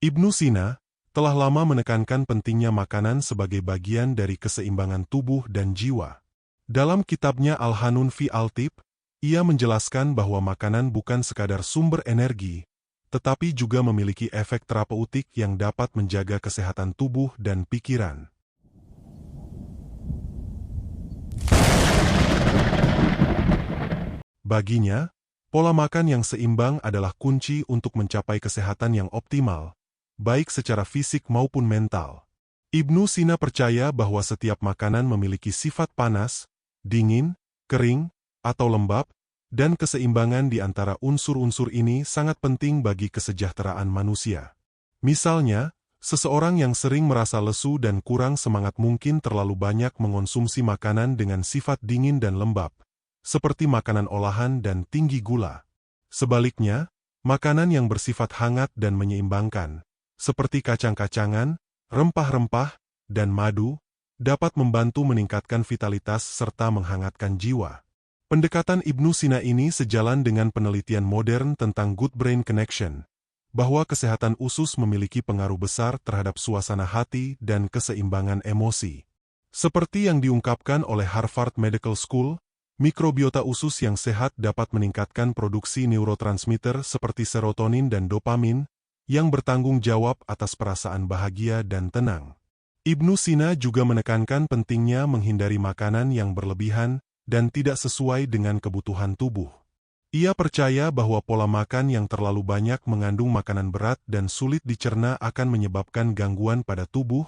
Ibnu Sina telah lama menekankan pentingnya makanan sebagai bagian dari keseimbangan tubuh dan jiwa. Dalam kitabnya Al-Hanun fi Al-Tib, ia menjelaskan bahwa makanan bukan sekadar sumber energi, tetapi juga memiliki efek terapeutik yang dapat menjaga kesehatan tubuh dan pikiran. Baginya, pola makan yang seimbang adalah kunci untuk mencapai kesehatan yang optimal, baik secara fisik maupun mental. Ibnu Sina percaya bahwa setiap makanan memiliki sifat panas, dingin, kering, atau lembab, dan keseimbangan di antara unsur-unsur ini sangat penting bagi kesejahteraan manusia. Misalnya, seseorang yang sering merasa lesu dan kurang semangat mungkin terlalu banyak mengonsumsi makanan dengan sifat dingin dan lembab, seperti makanan olahan dan tinggi gula. Sebaliknya, makanan yang bersifat hangat dan menyeimbangkan, seperti kacang-kacangan, rempah-rempah, dan madu, dapat membantu meningkatkan vitalitas serta menghangatkan jiwa. Pendekatan Ibnu Sina ini sejalan dengan penelitian modern tentang good brain connection, bahwa kesehatan usus memiliki pengaruh besar terhadap suasana hati dan keseimbangan emosi. Seperti yang diungkapkan oleh Harvard Medical School, mikrobiota usus yang sehat dapat meningkatkan produksi neurotransmitter seperti serotonin dan dopamin, yang bertanggung jawab atas perasaan bahagia dan tenang. Ibnu Sina juga menekankan pentingnya menghindari makanan yang berlebihan dan tidak sesuai dengan kebutuhan tubuh. Ia percaya bahwa pola makan yang terlalu banyak mengandung makanan berat dan sulit dicerna akan menyebabkan gangguan pada tubuh,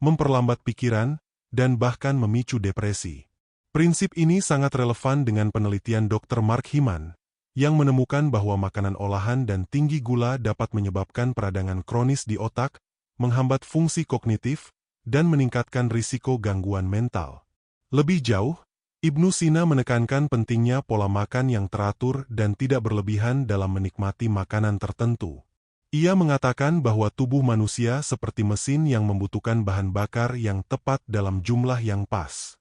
memperlambat pikiran, dan bahkan memicu depresi. Prinsip ini sangat relevan dengan penelitian Dr. Mark Hyman, yang menemukan bahwa makanan olahan dan tinggi gula dapat menyebabkan peradangan kronis di otak, menghambat fungsi kognitif, dan meningkatkan risiko gangguan mental. Lebih jauh, Ibnu Sina menekankan pentingnya pola makan yang teratur dan tidak berlebihan dalam menikmati makanan tertentu. Ia mengatakan bahwa tubuh manusia seperti mesin yang membutuhkan bahan bakar yang tepat dalam jumlah yang pas.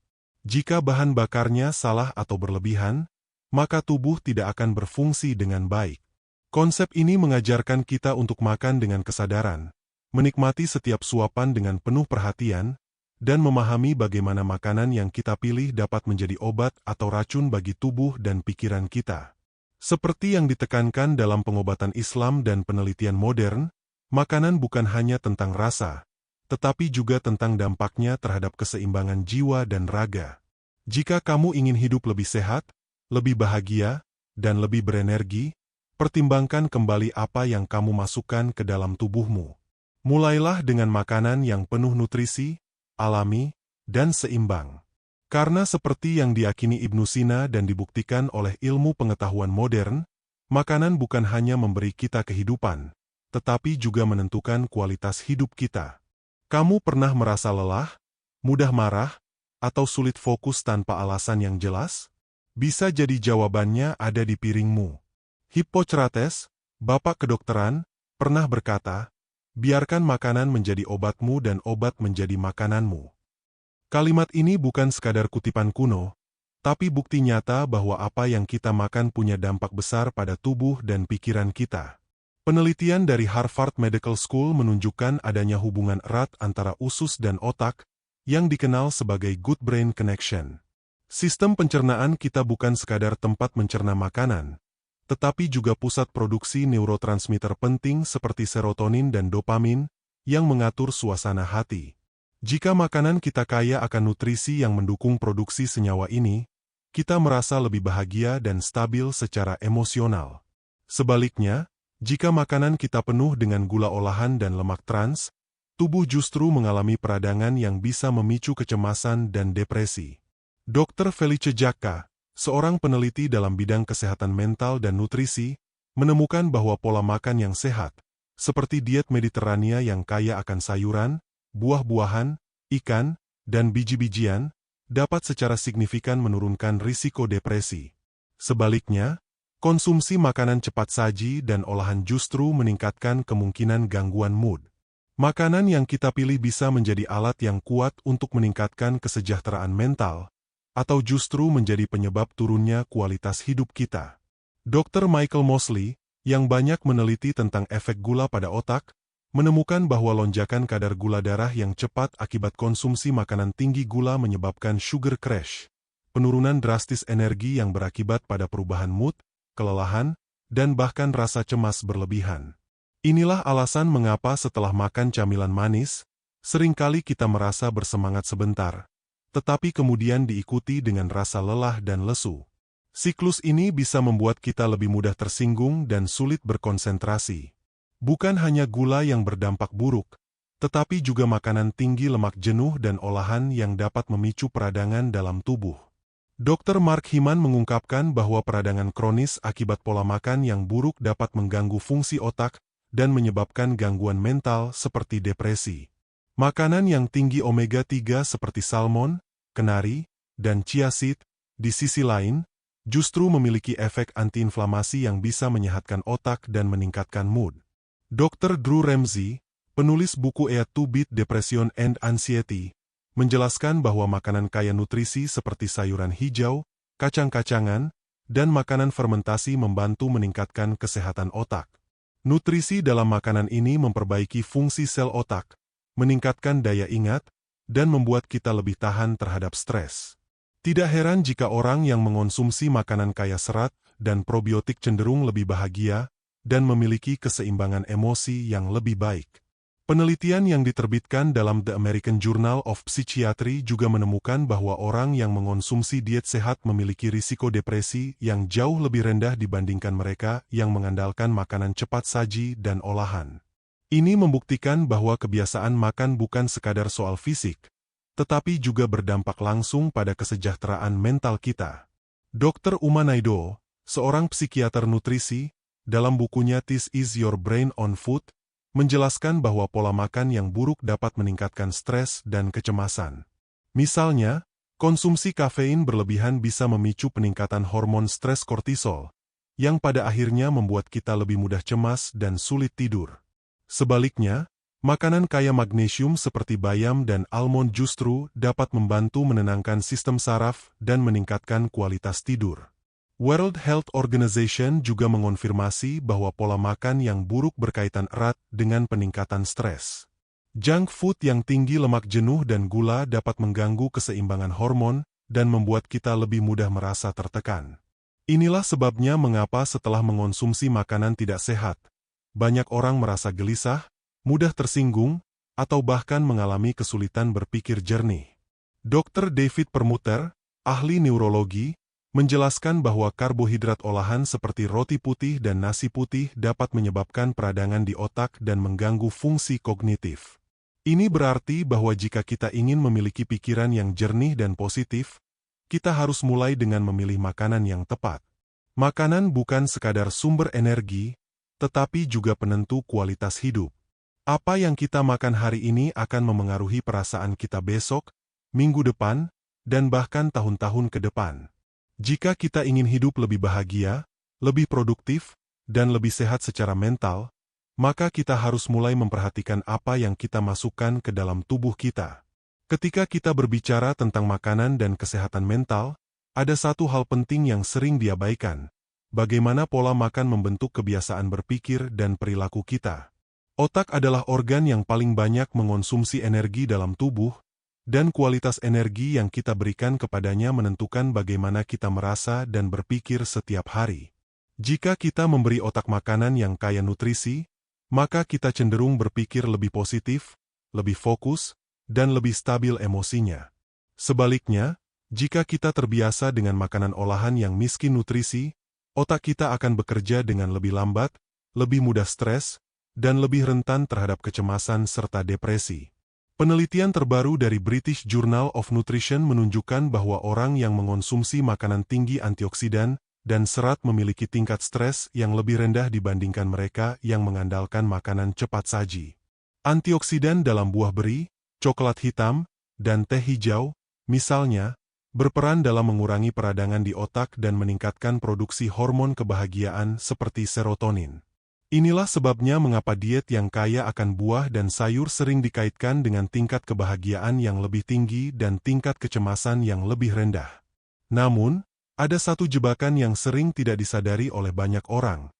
Jika bahan bakarnya salah atau berlebihan, maka tubuh tidak akan berfungsi dengan baik. Konsep ini mengajarkan kita untuk makan dengan kesadaran, menikmati setiap suapan dengan penuh perhatian, dan memahami bagaimana makanan yang kita pilih dapat menjadi obat atau racun bagi tubuh dan pikiran kita. Seperti yang ditekankan dalam pengobatan Islam dan penelitian modern, makanan bukan hanya tentang rasa, tetapi juga tentang dampaknya terhadap keseimbangan jiwa dan raga. Jika kamu ingin hidup lebih sehat, lebih bahagia, dan lebih berenergi, pertimbangkan kembali apa yang kamu masukkan ke dalam tubuhmu. Mulailah dengan makanan yang penuh nutrisi, alami, dan seimbang. Karena seperti yang diyakini Ibnu Sina dan dibuktikan oleh ilmu pengetahuan modern, makanan bukan hanya memberi kita kehidupan, tetapi juga menentukan kualitas hidup kita. Kamu pernah merasa lelah, mudah marah, atau sulit fokus tanpa alasan yang jelas? Bisa jadi jawabannya ada di piringmu. Hippocrates, bapak kedokteran, pernah berkata, biarkan makanan menjadi obatmu dan obat menjadi makananmu. Kalimat ini bukan sekadar kutipan kuno, tapi bukti nyata bahwa apa yang kita makan punya dampak besar pada tubuh dan pikiran kita. Penelitian dari Harvard Medical School menunjukkan adanya hubungan erat antara usus dan otak, yang dikenal sebagai good brain connection. Sistem pencernaan kita bukan sekadar tempat mencerna makanan, tetapi juga pusat produksi neurotransmitter penting seperti serotonin dan dopamin, yang mengatur suasana hati. Jika makanan kita kaya akan nutrisi yang mendukung produksi senyawa ini, kita merasa lebih bahagia dan stabil secara emosional. Sebaliknya, jika makanan kita penuh dengan gula olahan dan lemak trans, tubuh justru mengalami peradangan yang bisa memicu kecemasan dan depresi. Dr. Felice Jacka, seorang peneliti dalam bidang kesehatan mental dan nutrisi, menemukan bahwa pola makan yang sehat, seperti diet Mediterania yang kaya akan sayuran, buah-buahan, ikan, dan biji-bijian, dapat secara signifikan menurunkan risiko depresi. Sebaliknya, konsumsi makanan cepat saji dan olahan justru meningkatkan kemungkinan gangguan mood. Makanan yang kita pilih bisa menjadi alat yang kuat untuk meningkatkan kesejahteraan mental, atau justru menjadi penyebab turunnya kualitas hidup kita. Dr. Michael Mosley, yang banyak meneliti tentang efek gula pada otak, menemukan bahwa lonjakan kadar gula darah yang cepat akibat konsumsi makanan tinggi gula menyebabkan sugar crash, penurunan drastis energi yang berakibat pada perubahan mood, kelelahan, dan bahkan rasa cemas berlebihan. Inilah alasan mengapa setelah makan camilan manis, seringkali kita merasa bersemangat sebentar, tetapi kemudian diikuti dengan rasa lelah dan lesu. Siklus ini bisa membuat kita lebih mudah tersinggung dan sulit berkonsentrasi. Bukan hanya gula yang berdampak buruk, tetapi juga makanan tinggi lemak jenuh dan olahan yang dapat memicu peradangan dalam tubuh. Dr. Mark Hyman mengungkapkan bahwa peradangan kronis akibat pola makan yang buruk dapat mengganggu fungsi otak dan menyebabkan gangguan mental seperti depresi. Makanan yang tinggi omega-3 seperti salmon, kenari, dan chia seed, di sisi lain, justru memiliki efek antiinflamasi yang bisa menyehatkan otak dan meningkatkan mood. Dr. Drew Ramsey, penulis buku A to Beat Depression and Anxiety, menjelaskan bahwa makanan kaya nutrisi seperti sayuran hijau, kacang-kacangan, dan makanan fermentasi membantu meningkatkan kesehatan otak. Nutrisi dalam makanan ini memperbaiki fungsi sel otak, meningkatkan daya ingat, dan membuat kita lebih tahan terhadap stres. Tidak heran jika orang yang mengonsumsi makanan kaya serat dan probiotik cenderung lebih bahagia dan memiliki keseimbangan emosi yang lebih baik. Penelitian yang diterbitkan dalam The American Journal of Psychiatry juga menemukan bahwa orang yang mengonsumsi diet sehat memiliki risiko depresi yang jauh lebih rendah dibandingkan mereka yang mengandalkan makanan cepat saji dan olahan. Ini membuktikan bahwa kebiasaan makan bukan sekadar soal fisik, tetapi juga berdampak langsung pada kesejahteraan mental kita. Dr. Uma Naidoo, seorang psikiater nutrisi, dalam bukunya This Is Your Brain on Food, menjelaskan bahwa pola makan yang buruk dapat meningkatkan stres dan kecemasan. Misalnya, konsumsi kafein berlebihan bisa memicu peningkatan hormon stres kortisol, yang pada akhirnya membuat kita lebih mudah cemas dan sulit tidur. Sebaliknya, makanan kaya magnesium seperti bayam dan almond justru dapat membantu menenangkan sistem saraf dan meningkatkan kualitas tidur. World Health Organization juga mengonfirmasi bahwa pola makan yang buruk berkaitan erat dengan peningkatan stres. Junk food yang tinggi lemak jenuh dan gula dapat mengganggu keseimbangan hormon dan membuat kita lebih mudah merasa tertekan. Inilah sebabnya mengapa setelah mengonsumsi makanan tidak sehat, banyak orang merasa gelisah, mudah tersinggung, atau bahkan mengalami kesulitan berpikir jernih. Dr. David Permuter, ahli neurologi, menjelaskan bahwa karbohidrat olahan seperti roti putih dan nasi putih dapat menyebabkan peradangan di otak dan mengganggu fungsi kognitif. Ini berarti bahwa jika kita ingin memiliki pikiran yang jernih dan positif, kita harus mulai dengan memilih makanan yang tepat. Makanan bukan sekadar sumber energi, tetapi juga penentu kualitas hidup. Apa yang kita makan hari ini akan memengaruhi perasaan kita besok, minggu depan, dan bahkan tahun-tahun ke depan. Jika kita ingin hidup lebih bahagia, lebih produktif, dan lebih sehat secara mental, maka kita harus mulai memperhatikan apa yang kita masukkan ke dalam tubuh kita. Ketika kita berbicara tentang makanan dan kesehatan mental, ada satu hal penting yang sering diabaikan: bagaimana pola makan membentuk kebiasaan berpikir dan perilaku kita. Otak adalah organ yang paling banyak mengonsumsi energi dalam tubuh, dan kualitas energi yang kita berikan kepadanya menentukan bagaimana kita merasa dan berpikir setiap hari. Jika kita memberi otak makanan yang kaya nutrisi, maka kita cenderung berpikir lebih positif, lebih fokus, dan lebih stabil emosinya. Sebaliknya, jika kita terbiasa dengan makanan olahan yang miskin nutrisi, otak kita akan bekerja dengan lebih lambat, lebih mudah stres, dan lebih rentan terhadap kecemasan serta depresi. Penelitian terbaru dari British Journal of Nutrition menunjukkan bahwa orang yang mengonsumsi makanan tinggi antioksidan dan serat memiliki tingkat stres yang lebih rendah dibandingkan mereka yang mengandalkan makanan cepat saji. Antioksidan dalam buah beri, coklat hitam, dan teh hijau, misalnya, berperan dalam mengurangi peradangan di otak dan meningkatkan produksi hormon kebahagiaan seperti serotonin. Inilah sebabnya mengapa diet yang kaya akan buah dan sayur sering dikaitkan dengan tingkat kebahagiaan yang lebih tinggi dan tingkat kecemasan yang lebih rendah. Namun, ada satu jebakan yang sering tidak disadari oleh banyak orang.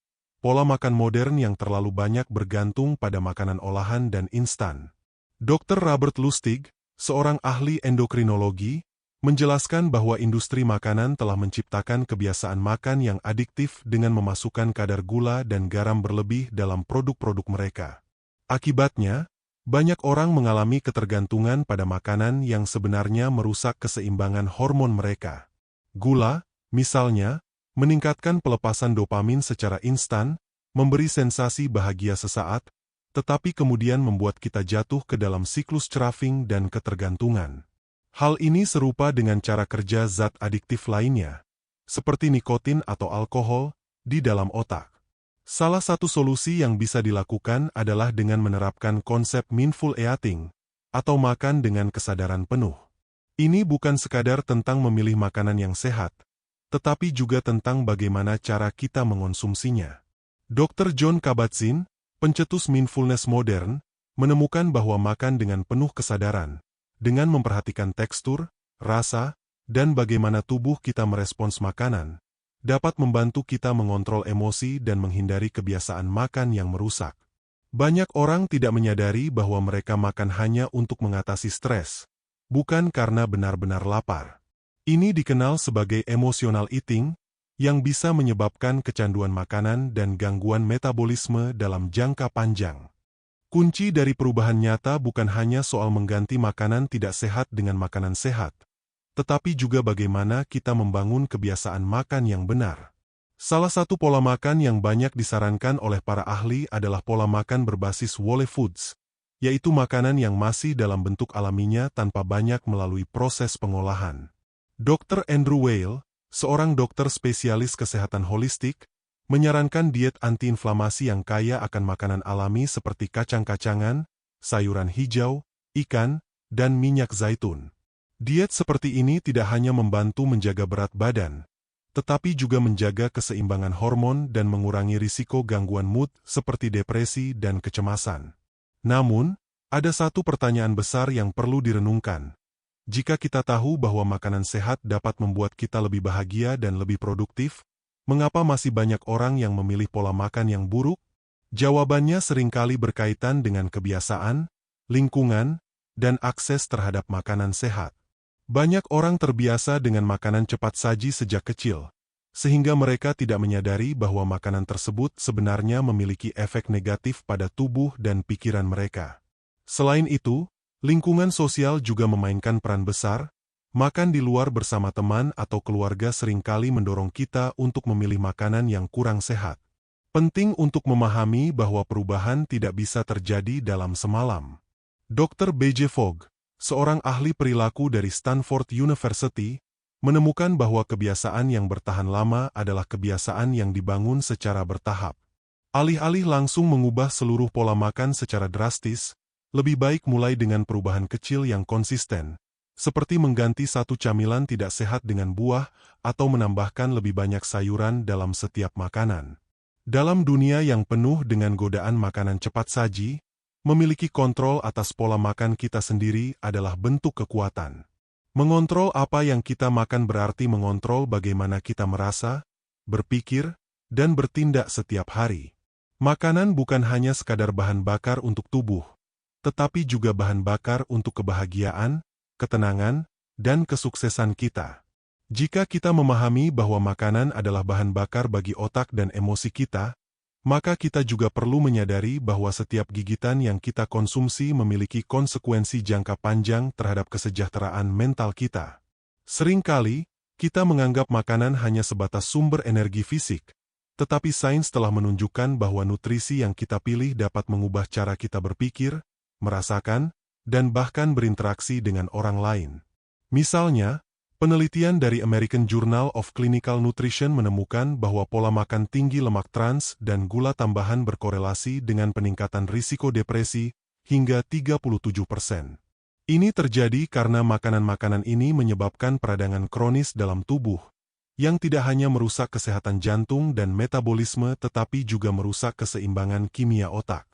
pola makan modern yang terlalu banyak bergantung pada makanan olahan dan instan. Dr. Robert Lustig, seorang ahli endokrinologi, menjelaskan bahwa industri makanan telah menciptakan kebiasaan makan yang adiktif dengan memasukkan kadar gula dan garam berlebih dalam produk-produk mereka. Akibatnya, banyak orang mengalami ketergantungan pada makanan yang sebenarnya merusak keseimbangan hormon mereka. Gula, misalnya, meningkatkan pelepasan dopamin secara instan, memberi sensasi bahagia sesaat, tetapi kemudian membuat kita jatuh ke dalam siklus craving dan ketergantungan. Hal ini serupa dengan cara kerja zat adiktif lainnya, seperti nikotin atau alkohol, di dalam otak. Salah satu solusi yang bisa dilakukan adalah dengan menerapkan konsep mindful eating, atau makan dengan kesadaran penuh. Ini bukan sekadar tentang memilih makanan yang sehat, tetapi juga tentang bagaimana cara kita mengonsumsinya. Dr. John Kabat-Zinn, pencetus mindfulness modern, menemukan bahwa makan dengan penuh kesadaran, dengan memperhatikan tekstur, rasa, dan bagaimana tubuh kita merespons makanan, dapat membantu kita mengontrol emosi dan menghindari kebiasaan makan yang merusak. Banyak orang tidak menyadari bahwa mereka makan hanya untuk mengatasi stres, bukan karena benar-benar lapar. Ini dikenal sebagai emotional eating, yang bisa menyebabkan kecanduan makanan dan gangguan metabolisme dalam jangka panjang. Kunci dari perubahan nyata bukan hanya soal mengganti makanan tidak sehat dengan makanan sehat, tetapi juga bagaimana kita membangun kebiasaan makan yang benar. Salah satu pola makan yang banyak disarankan oleh para ahli adalah pola makan berbasis whole foods, yaitu makanan yang masih dalam bentuk alaminya tanpa banyak melalui proses pengolahan. Dr. Andrew Weil, seorang dokter spesialis kesehatan holistik, menyarankan diet antiinflamasi yang kaya akan makanan alami seperti kacang-kacangan, sayuran hijau, ikan, dan minyak zaitun. Diet seperti ini tidak hanya membantu menjaga berat badan, tetapi juga menjaga keseimbangan hormon dan mengurangi risiko gangguan mood seperti depresi dan kecemasan. Namun, ada satu pertanyaan besar yang perlu direnungkan. Jika kita tahu bahwa makanan sehat dapat membuat kita lebih bahagia dan lebih produktif, mengapa masih banyak orang yang memilih pola makan yang buruk? Jawabannya seringkali berkaitan dengan kebiasaan, lingkungan, dan akses terhadap makanan sehat. Banyak orang terbiasa dengan makanan cepat saji sejak kecil, sehingga mereka tidak menyadari bahwa makanan tersebut sebenarnya memiliki efek negatif pada tubuh dan pikiran mereka. Selain itu, lingkungan sosial juga memainkan peran besar. Makan di luar bersama teman atau keluarga seringkali mendorong kita untuk memilih makanan yang kurang sehat. Penting untuk memahami bahwa perubahan tidak bisa terjadi dalam semalam. Dr. B.J. Fogg, seorang ahli perilaku dari Stanford University, menemukan bahwa kebiasaan yang bertahan lama adalah kebiasaan yang dibangun secara bertahap. Alih-alih langsung mengubah seluruh pola makan secara drastis, lebih baik mulai dengan perubahan kecil yang konsisten, seperti mengganti satu camilan tidak sehat dengan buah atau menambahkan lebih banyak sayuran dalam setiap makanan. Dalam dunia yang penuh dengan godaan makanan cepat saji, memiliki kontrol atas pola makan kita sendiri adalah bentuk kekuatan. Mengontrol apa yang kita makan berarti mengontrol bagaimana kita merasa, berpikir, dan bertindak setiap hari. Makanan bukan hanya sekadar bahan bakar untuk tubuh, tetapi juga bahan bakar untuk kebahagiaan, ketenangan, dan kesuksesan kita. Jika kita memahami bahwa makanan adalah bahan bakar bagi otak dan emosi kita, maka kita juga perlu menyadari bahwa setiap gigitan yang kita konsumsi memiliki konsekuensi jangka panjang terhadap kesejahteraan mental kita. Seringkali, kita menganggap makanan hanya sebatas sumber energi fisik, tetapi sains telah menunjukkan bahwa nutrisi yang kita pilih dapat mengubah cara kita berpikir, merasakan, dan bahkan berinteraksi dengan orang lain. Misalnya, penelitian dari American Journal of Clinical Nutrition menemukan bahwa pola makan tinggi lemak trans dan gula tambahan berkorelasi dengan peningkatan risiko depresi hingga 37%. Ini terjadi karena makanan-makanan ini menyebabkan peradangan kronis dalam tubuh, yang tidak hanya merusak kesehatan jantung dan metabolisme tetapi juga merusak keseimbangan kimia otak.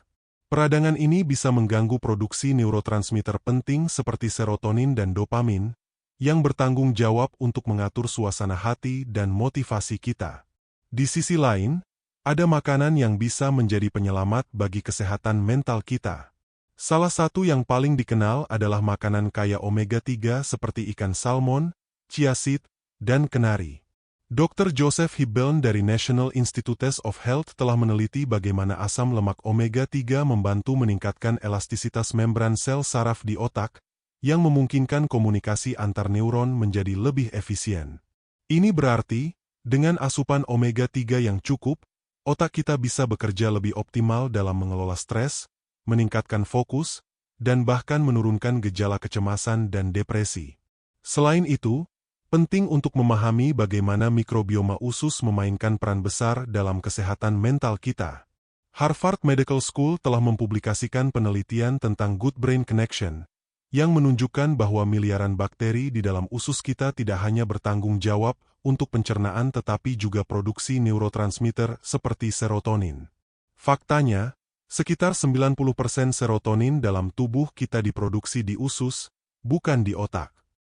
Peradangan ini bisa mengganggu produksi neurotransmitter penting seperti serotonin dan dopamin, yang bertanggung jawab untuk mengatur suasana hati dan motivasi kita. Di sisi lain, Ada makanan yang bisa menjadi penyelamat bagi kesehatan mental kita. Salah satu yang paling dikenal adalah makanan kaya omega-3 seperti ikan salmon, chia seed, dan kenari. Dr. Joseph Hibeln dari National Institutes of Health telah meneliti bagaimana asam lemak omega-3 membantu meningkatkan elastisitas membran sel saraf di otak, yang memungkinkan komunikasi antar neuron menjadi lebih efisien. Ini berarti, dengan asupan omega-3 yang cukup, otak kita bisa bekerja lebih optimal dalam mengelola stres, meningkatkan fokus, dan bahkan menurunkan gejala kecemasan dan depresi. Selain itu, penting untuk memahami bagaimana mikrobioma usus memainkan peran besar dalam kesehatan mental kita. Harvard Medical School telah mempublikasikan penelitian tentang Good Brain Connection, yang menunjukkan bahwa miliaran bakteri di dalam usus kita tidak hanya bertanggung jawab untuk pencernaan tetapi juga produksi neurotransmitter seperti serotonin. Faktanya, sekitar 90% serotonin dalam tubuh kita diproduksi di usus, bukan di otak.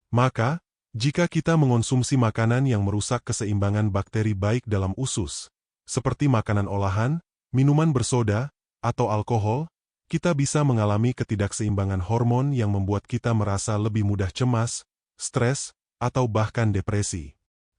Maka, jika kita mengonsumsi makanan yang merusak keseimbangan bakteri baik dalam usus, seperti makanan olahan, minuman bersoda, atau alkohol, kita bisa mengalami ketidakseimbangan hormon yang membuat kita merasa lebih mudah cemas, stres, atau bahkan depresi.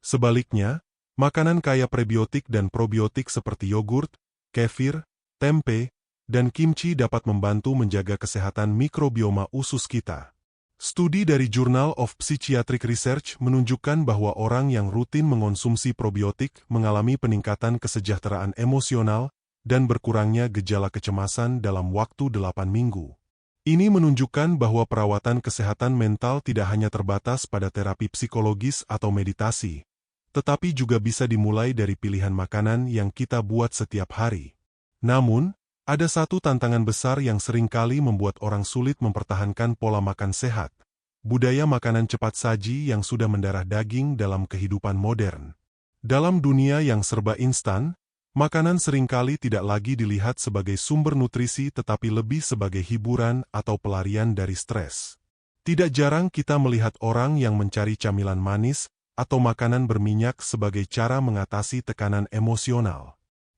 Sebaliknya, makanan kaya prebiotik dan probiotik seperti yogurt, kefir, tempe, dan kimchi dapat membantu menjaga kesehatan mikrobioma usus kita. Studi dari Journal of Psychiatric Research menunjukkan bahwa orang yang rutin mengonsumsi probiotik mengalami peningkatan kesejahteraan emosional dan berkurangnya gejala kecemasan dalam waktu 8 minggu. Ini menunjukkan bahwa perawatan kesehatan mental tidak hanya terbatas pada terapi psikologis atau meditasi, tetapi juga bisa dimulai dari pilihan makanan yang kita buat setiap hari. Namun, ada satu tantangan besar yang seringkali membuat orang sulit mempertahankan pola makan sehat, budaya makanan cepat saji yang sudah mendarah daging dalam kehidupan modern. Dalam dunia yang serba instan, makanan seringkali tidak lagi dilihat sebagai sumber nutrisi tetapi lebih sebagai hiburan atau pelarian dari stres. Tidak jarang kita melihat orang yang mencari camilan manis atau makanan berminyak sebagai cara mengatasi tekanan emosional.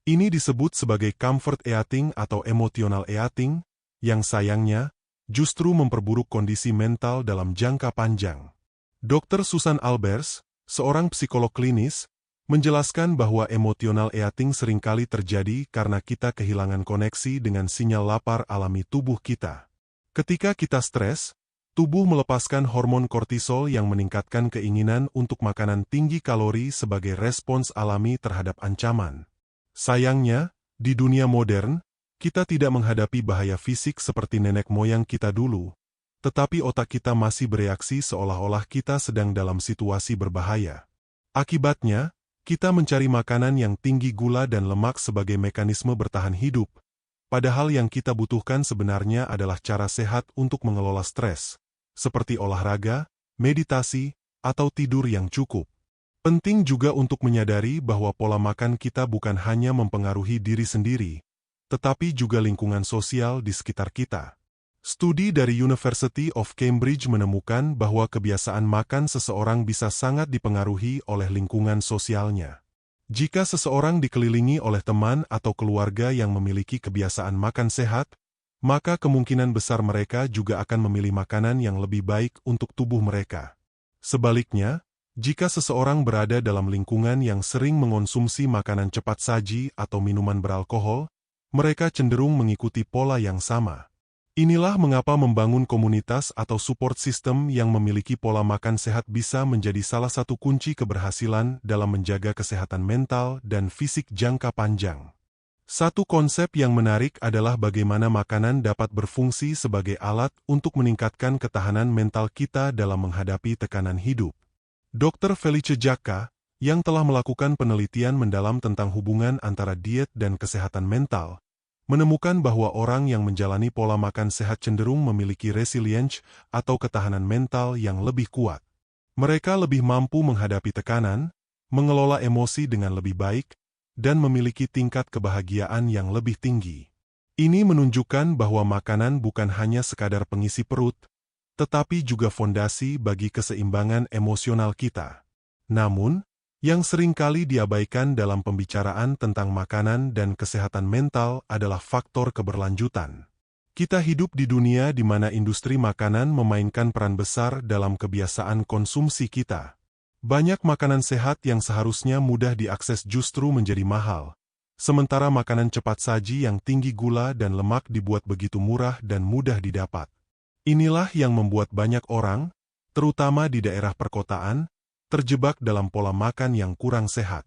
Ini disebut sebagai comfort eating atau emotional eating, yang sayangnya justru memperburuk kondisi mental dalam jangka panjang. Dr. Susan Albers, seorang psikolog klinis, menjelaskan bahwa emotional eating seringkali terjadi karena kita kehilangan koneksi dengan sinyal lapar alami tubuh kita. Ketika kita stres, tubuh melepaskan hormon kortisol yang meningkatkan keinginan untuk makanan tinggi kalori sebagai respons alami terhadap ancaman. Sayangnya, di dunia modern, kita tidak menghadapi bahaya fisik seperti nenek moyang kita dulu, tetapi otak kita masih bereaksi seolah-olah kita sedang dalam situasi berbahaya. Akibatnya, kita mencari makanan yang tinggi gula dan lemak sebagai mekanisme bertahan hidup, padahal yang kita butuhkan sebenarnya adalah cara sehat untuk mengelola stres, seperti olahraga, meditasi, atau tidur yang cukup. Penting juga untuk menyadari bahwa pola makan kita bukan hanya mempengaruhi diri sendiri, tetapi juga lingkungan sosial di sekitar kita. Studi dari University of Cambridge menemukan bahwa kebiasaan makan seseorang bisa sangat dipengaruhi oleh lingkungan sosialnya. Jika seseorang dikelilingi oleh teman atau keluarga yang memiliki kebiasaan makan sehat, maka kemungkinan besar mereka juga akan memilih makanan yang lebih baik untuk tubuh mereka. Sebaliknya, jika seseorang berada dalam lingkungan yang sering mengonsumsi makanan cepat saji atau minuman beralkohol, mereka cenderung mengikuti pola yang sama. Inilah mengapa membangun komunitas atau support system yang memiliki pola makan sehat bisa menjadi salah satu kunci keberhasilan dalam menjaga kesehatan mental dan fisik jangka panjang. Satu konsep yang menarik adalah bagaimana makanan dapat berfungsi sebagai alat untuk meningkatkan ketahanan mental kita dalam menghadapi tekanan hidup. Dr. Felice Jacka, yang telah melakukan penelitian mendalam tentang hubungan antara diet dan kesehatan mental, menemukan bahwa orang yang menjalani pola makan sehat cenderung memiliki resilience atau ketahanan mental yang lebih kuat. Mereka lebih mampu menghadapi tekanan, mengelola emosi dengan lebih baik, dan memiliki tingkat kebahagiaan yang lebih tinggi. Ini menunjukkan bahwa makanan bukan hanya sekadar pengisi perut, tetapi juga fondasi bagi keseimbangan emosional kita. Namun, Yang seringkali diabaikan dalam pembicaraan tentang makanan dan kesehatan mental adalah faktor keberlanjutan. Kita hidup di dunia di mana industri makanan memainkan peran besar dalam kebiasaan konsumsi kita. Banyak makanan sehat yang seharusnya mudah diakses justru menjadi mahal. Sementara makanan cepat saji yang tinggi gula dan lemak dibuat begitu murah dan mudah didapat. Inilah yang membuat banyak orang, terutama di daerah perkotaan, terjebak dalam pola makan yang kurang sehat.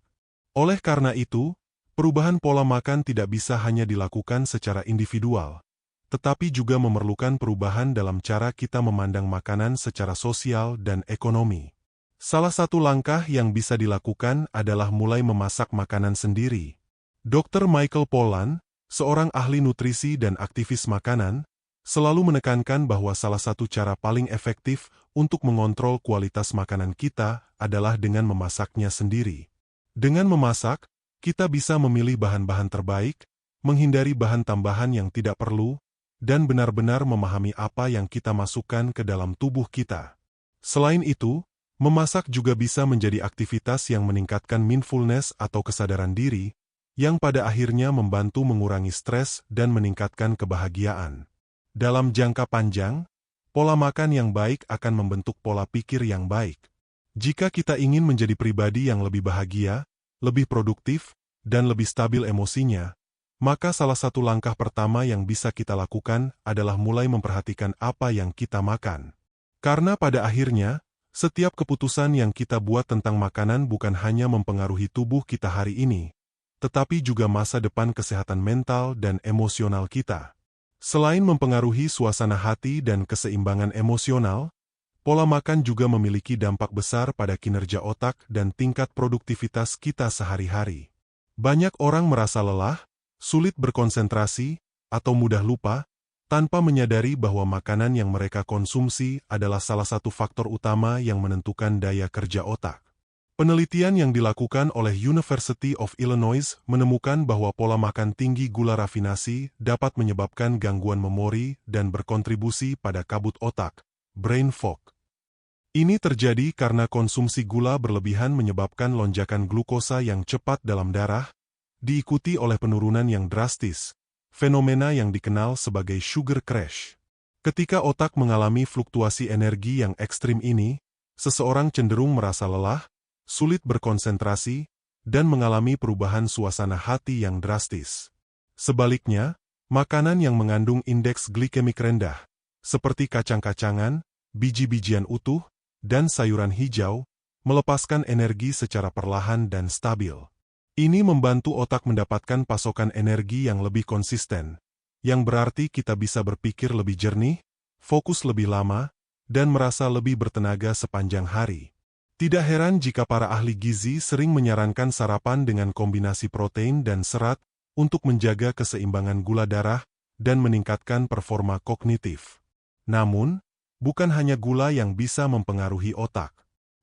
Oleh karena itu, perubahan pola makan tidak bisa hanya dilakukan secara individual, tetapi juga memerlukan perubahan dalam cara kita memandang makanan secara sosial dan ekonomi. Salah satu langkah yang bisa dilakukan adalah mulai memasak makanan sendiri. Dr. Michael Pollan, seorang ahli nutrisi dan aktivis makanan, selalu menekankan bahwa salah satu cara paling efektif untuk mengontrol kualitas makanan kita adalah dengan memasaknya sendiri. Dengan memasak, kita bisa memilih bahan-bahan terbaik, menghindari bahan tambahan yang tidak perlu, dan benar-benar memahami apa yang kita masukkan ke dalam tubuh kita. Selain itu, memasak juga bisa menjadi aktivitas yang meningkatkan mindfulness atau kesadaran diri, yang pada akhirnya membantu mengurangi stres dan meningkatkan kebahagiaan. Dalam jangka panjang, pola makan yang baik akan membentuk pola pikir yang baik. Jika kita ingin menjadi pribadi yang lebih bahagia, lebih produktif, dan lebih stabil emosinya, maka salah satu langkah pertama yang bisa kita lakukan adalah mulai memperhatikan apa yang kita makan. Karena pada akhirnya, setiap keputusan yang kita buat tentang makanan bukan hanya mempengaruhi tubuh kita hari ini, tetapi juga masa depan kesehatan mental dan emosional kita. Selain mempengaruhi suasana hati dan keseimbangan emosional, pola makan juga memiliki dampak besar pada kinerja otak dan tingkat produktivitas kita sehari-hari. Banyak orang merasa lelah, sulit berkonsentrasi, atau mudah lupa, tanpa menyadari bahwa makanan yang mereka konsumsi adalah salah satu faktor utama yang menentukan daya kerja otak. Penelitian yang dilakukan oleh University of Illinois menemukan bahwa pola makan tinggi gula rafinasi dapat menyebabkan gangguan memori dan berkontribusi pada kabut otak, brain fog. Ini terjadi karena konsumsi gula berlebihan menyebabkan lonjakan glukosa yang cepat dalam darah, diikuti oleh penurunan yang drastis, fenomena yang dikenal sebagai sugar crash. Ketika otak mengalami fluktuasi energi yang ekstrim ini, seseorang cenderung merasa lelah, sulit berkonsentrasi, dan mengalami perubahan suasana hati yang drastis. Sebaliknya, makanan yang mengandung indeks glikemik rendah, seperti kacang-kacangan, biji-bijian utuh, dan sayuran hijau, melepaskan energi secara perlahan dan stabil. Ini membantu otak mendapatkan pasokan energi yang lebih konsisten, yang berarti kita bisa berpikir lebih jernih, fokus lebih lama, dan merasa lebih bertenaga sepanjang hari. Tidak heran jika para ahli gizi sering menyarankan sarapan dengan kombinasi protein dan serat untuk menjaga keseimbangan gula darah dan meningkatkan performa kognitif. Namun, bukan hanya gula yang bisa mempengaruhi otak.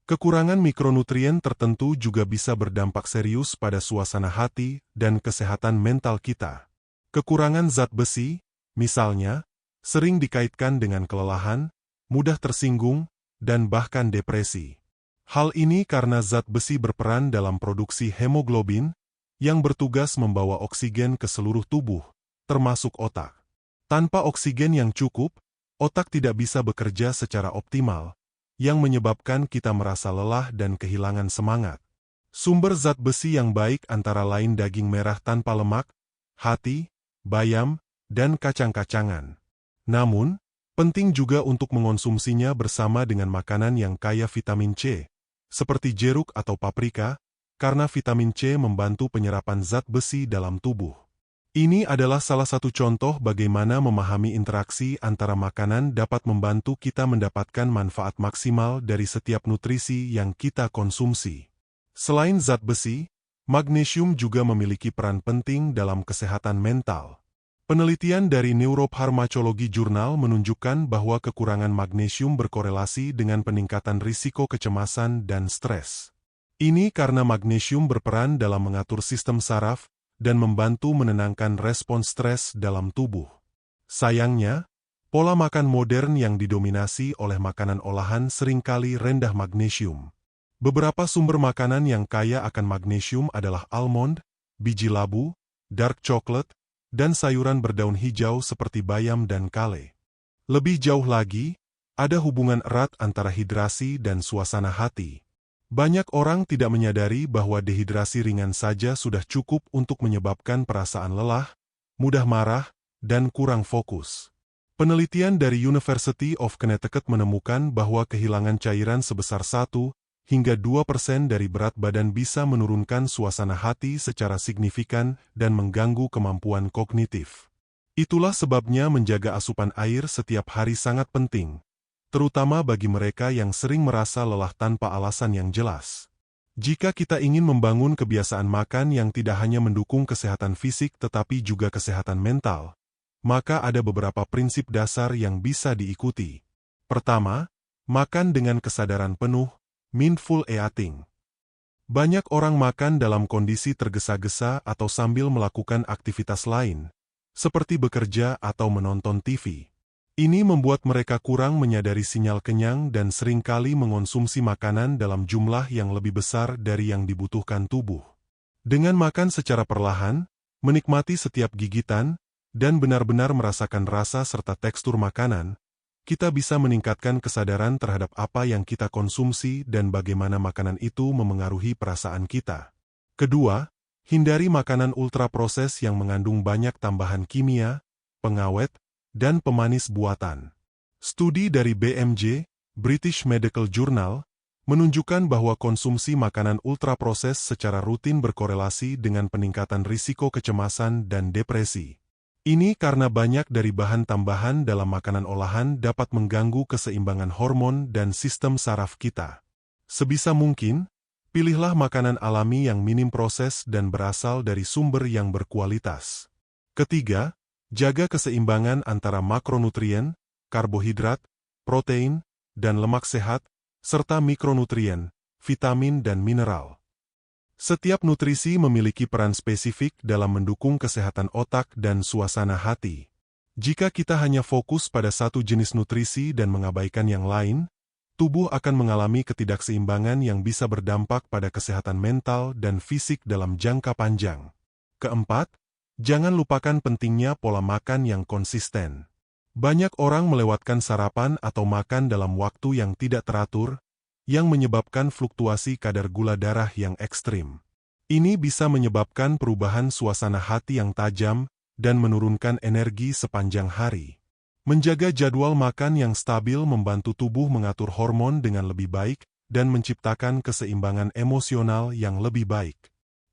Kekurangan mikronutrien tertentu juga bisa berdampak serius pada suasana hati dan kesehatan mental kita. Kekurangan zat besi, misalnya, sering dikaitkan dengan kelelahan, mudah tersinggung, dan bahkan depresi. Hal ini karena zat besi berperan dalam produksi hemoglobin, yang bertugas membawa oksigen ke seluruh tubuh, termasuk otak. Tanpa oksigen yang cukup, otak tidak bisa bekerja secara optimal, yang menyebabkan kita merasa lelah dan kehilangan semangat. Sumber zat besi yang baik antara lain daging merah tanpa lemak, hati, bayam, dan kacang-kacangan. Namun, penting juga untuk mengonsumsinya bersama dengan makanan yang kaya vitamin C, seperti jeruk atau paprika, karena vitamin C membantu penyerapan zat besi dalam tubuh. Ini adalah salah satu contoh bagaimana memahami interaksi antara makanan dapat membantu kita mendapatkan manfaat maksimal dari setiap nutrisi yang kita konsumsi. Selain zat besi, magnesium juga memiliki peran penting dalam kesehatan mental. Penelitian dari Neuropharmacology Journal menunjukkan bahwa kekurangan magnesium berkorelasi dengan peningkatan risiko kecemasan dan stres. Ini karena magnesium berperan dalam mengatur sistem saraf dan membantu menenangkan respons stres dalam tubuh. Sayangnya, pola makan modern yang didominasi oleh makanan olahan seringkali rendah magnesium. Beberapa sumber makanan yang kaya akan magnesium adalah almond, biji labu, dark chocolate, dan sayuran berdaun hijau seperti bayam dan kale. Lebih jauh lagi, ada hubungan erat antara hidrasi dan suasana hati. Banyak orang tidak menyadari bahwa dehidrasi ringan saja sudah cukup untuk menyebabkan perasaan lelah, mudah marah, dan kurang fokus. Penelitian dari University of Connecticut menemukan bahwa kehilangan cairan sebesar 1 hingga 2% dari berat badan bisa menurunkan suasana hati secara signifikan dan mengganggu kemampuan kognitif. Itulah sebabnya menjaga asupan air setiap hari sangat penting, terutama bagi mereka yang sering merasa lelah tanpa alasan yang jelas. Jika kita ingin membangun kebiasaan makan yang tidak hanya mendukung kesehatan fisik tetapi juga kesehatan mental, maka ada beberapa prinsip dasar yang bisa diikuti. Pertama, makan dengan kesadaran penuh, mindful eating. Banyak orang makan dalam kondisi tergesa-gesa atau sambil melakukan aktivitas lain, seperti bekerja atau menonton TV. Ini membuat mereka kurang menyadari sinyal kenyang dan seringkali mengonsumsi makanan dalam jumlah yang lebih besar dari yang dibutuhkan tubuh. Dengan makan secara perlahan, menikmati setiap gigitan, dan benar-benar merasakan rasa serta tekstur makanan, kita bisa meningkatkan kesadaran terhadap apa yang kita konsumsi dan bagaimana makanan itu memengaruhi perasaan kita. Kedua, hindari makanan ultraproses yang mengandung banyak tambahan kimia, pengawet, dan pemanis buatan. Studi dari BMJ, British Medical Journal, menunjukkan bahwa konsumsi makanan ultraproses secara rutin berkorelasi dengan peningkatan risiko kecemasan dan depresi. Ini karena banyak dari bahan tambahan dalam makanan olahan dapat mengganggu keseimbangan hormon dan sistem saraf kita. Sebisa mungkin, pilihlah makanan alami yang minim proses dan berasal dari sumber yang berkualitas. Ketiga, jaga keseimbangan antara makronutrien, karbohidrat, protein, dan lemak sehat, serta mikronutrien, vitamin dan mineral. Setiap nutrisi memiliki peran spesifik dalam mendukung kesehatan otak dan suasana hati. Jika kita hanya fokus pada satu jenis nutrisi dan mengabaikan yang lain, tubuh akan mengalami ketidakseimbangan yang bisa berdampak pada kesehatan mental dan fisik dalam jangka panjang. Keempat, jangan lupakan pentingnya pola makan yang konsisten. Banyak orang melewatkan sarapan atau makan dalam waktu yang tidak teratur, yang menyebabkan fluktuasi kadar gula darah yang ekstrim. Ini bisa menyebabkan perubahan suasana hati yang tajam dan menurunkan energi sepanjang hari. Menjaga jadwal makan yang stabil membantu tubuh mengatur hormon dengan lebih baik dan menciptakan keseimbangan emosional yang lebih baik.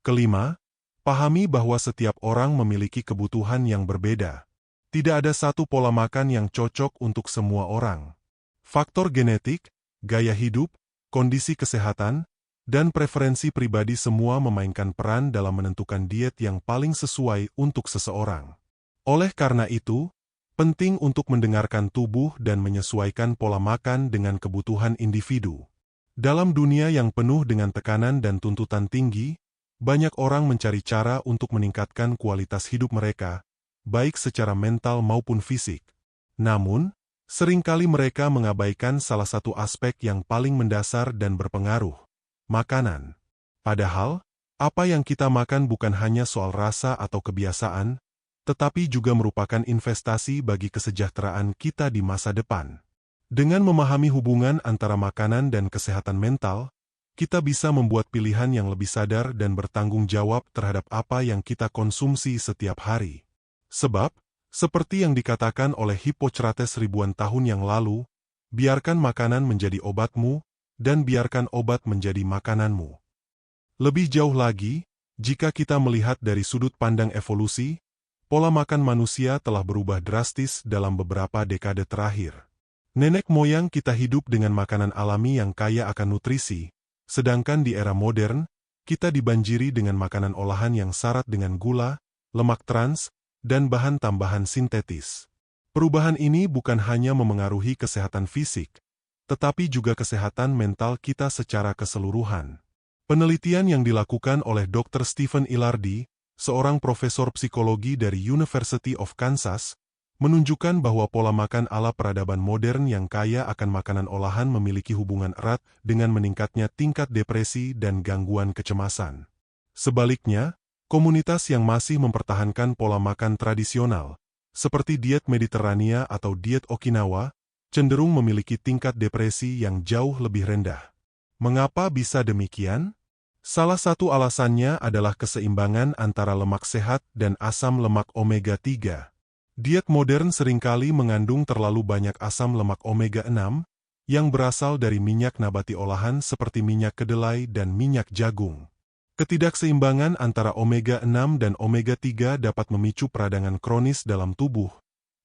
Kelima, pahami bahwa setiap orang memiliki kebutuhan yang berbeda. Tidak ada satu pola makan yang cocok untuk semua orang. Faktor genetik, gaya hidup, kondisi kesehatan, dan preferensi pribadi semua memainkan peran dalam menentukan diet yang paling sesuai untuk seseorang. Oleh karena itu, penting untuk mendengarkan tubuh dan menyesuaikan pola makan dengan kebutuhan individu. Dalam dunia yang penuh dengan tekanan dan tuntutan tinggi, banyak orang mencari cara untuk meningkatkan kualitas hidup mereka, baik secara mental maupun fisik. Namun, seringkali mereka mengabaikan salah satu aspek yang paling mendasar dan berpengaruh, makanan. Padahal, apa yang kita makan bukan hanya soal rasa atau kebiasaan, tetapi juga merupakan investasi bagi kesejahteraan kita di masa depan. Dengan memahami hubungan antara makanan dan kesehatan mental, kita bisa membuat pilihan yang lebih sadar dan bertanggung jawab terhadap apa yang kita konsumsi setiap hari. Sebab, seperti yang dikatakan oleh Hippocrates ribuan tahun yang lalu, biarkan makanan menjadi obatmu, dan biarkan obat menjadi makananmu. Lebih jauh lagi, jika kita melihat dari sudut pandang evolusi, pola makan manusia telah berubah drastis dalam beberapa dekade terakhir. Nenek moyang kita hidup dengan makanan alami yang kaya akan nutrisi, sedangkan di era modern, kita dibanjiri dengan makanan olahan yang syarat dengan gula, lemak trans, dan bahan tambahan sintetis. Perubahan ini bukan hanya memengaruhi kesehatan fisik, tetapi juga kesehatan mental kita secara keseluruhan. Penelitian yang dilakukan oleh Dr. Stephen Ilardi, seorang profesor psikologi dari University of Kansas, menunjukkan bahwa pola makan ala peradaban modern yang kaya akan makanan olahan memiliki hubungan erat dengan meningkatnya tingkat depresi dan gangguan kecemasan. Sebaliknya, komunitas yang masih mempertahankan pola makan tradisional, seperti diet Mediterania atau diet Okinawa, cenderung memiliki tingkat depresi yang jauh lebih rendah. Mengapa bisa demikian? Salah satu alasannya adalah keseimbangan antara lemak sehat dan asam lemak omega-3. Diet modern seringkali mengandung terlalu banyak asam lemak omega-6 yang berasal dari minyak nabati olahan seperti minyak kedelai dan minyak jagung. Ketidakseimbangan antara omega-6 dan omega-3 dapat memicu peradangan kronis dalam tubuh,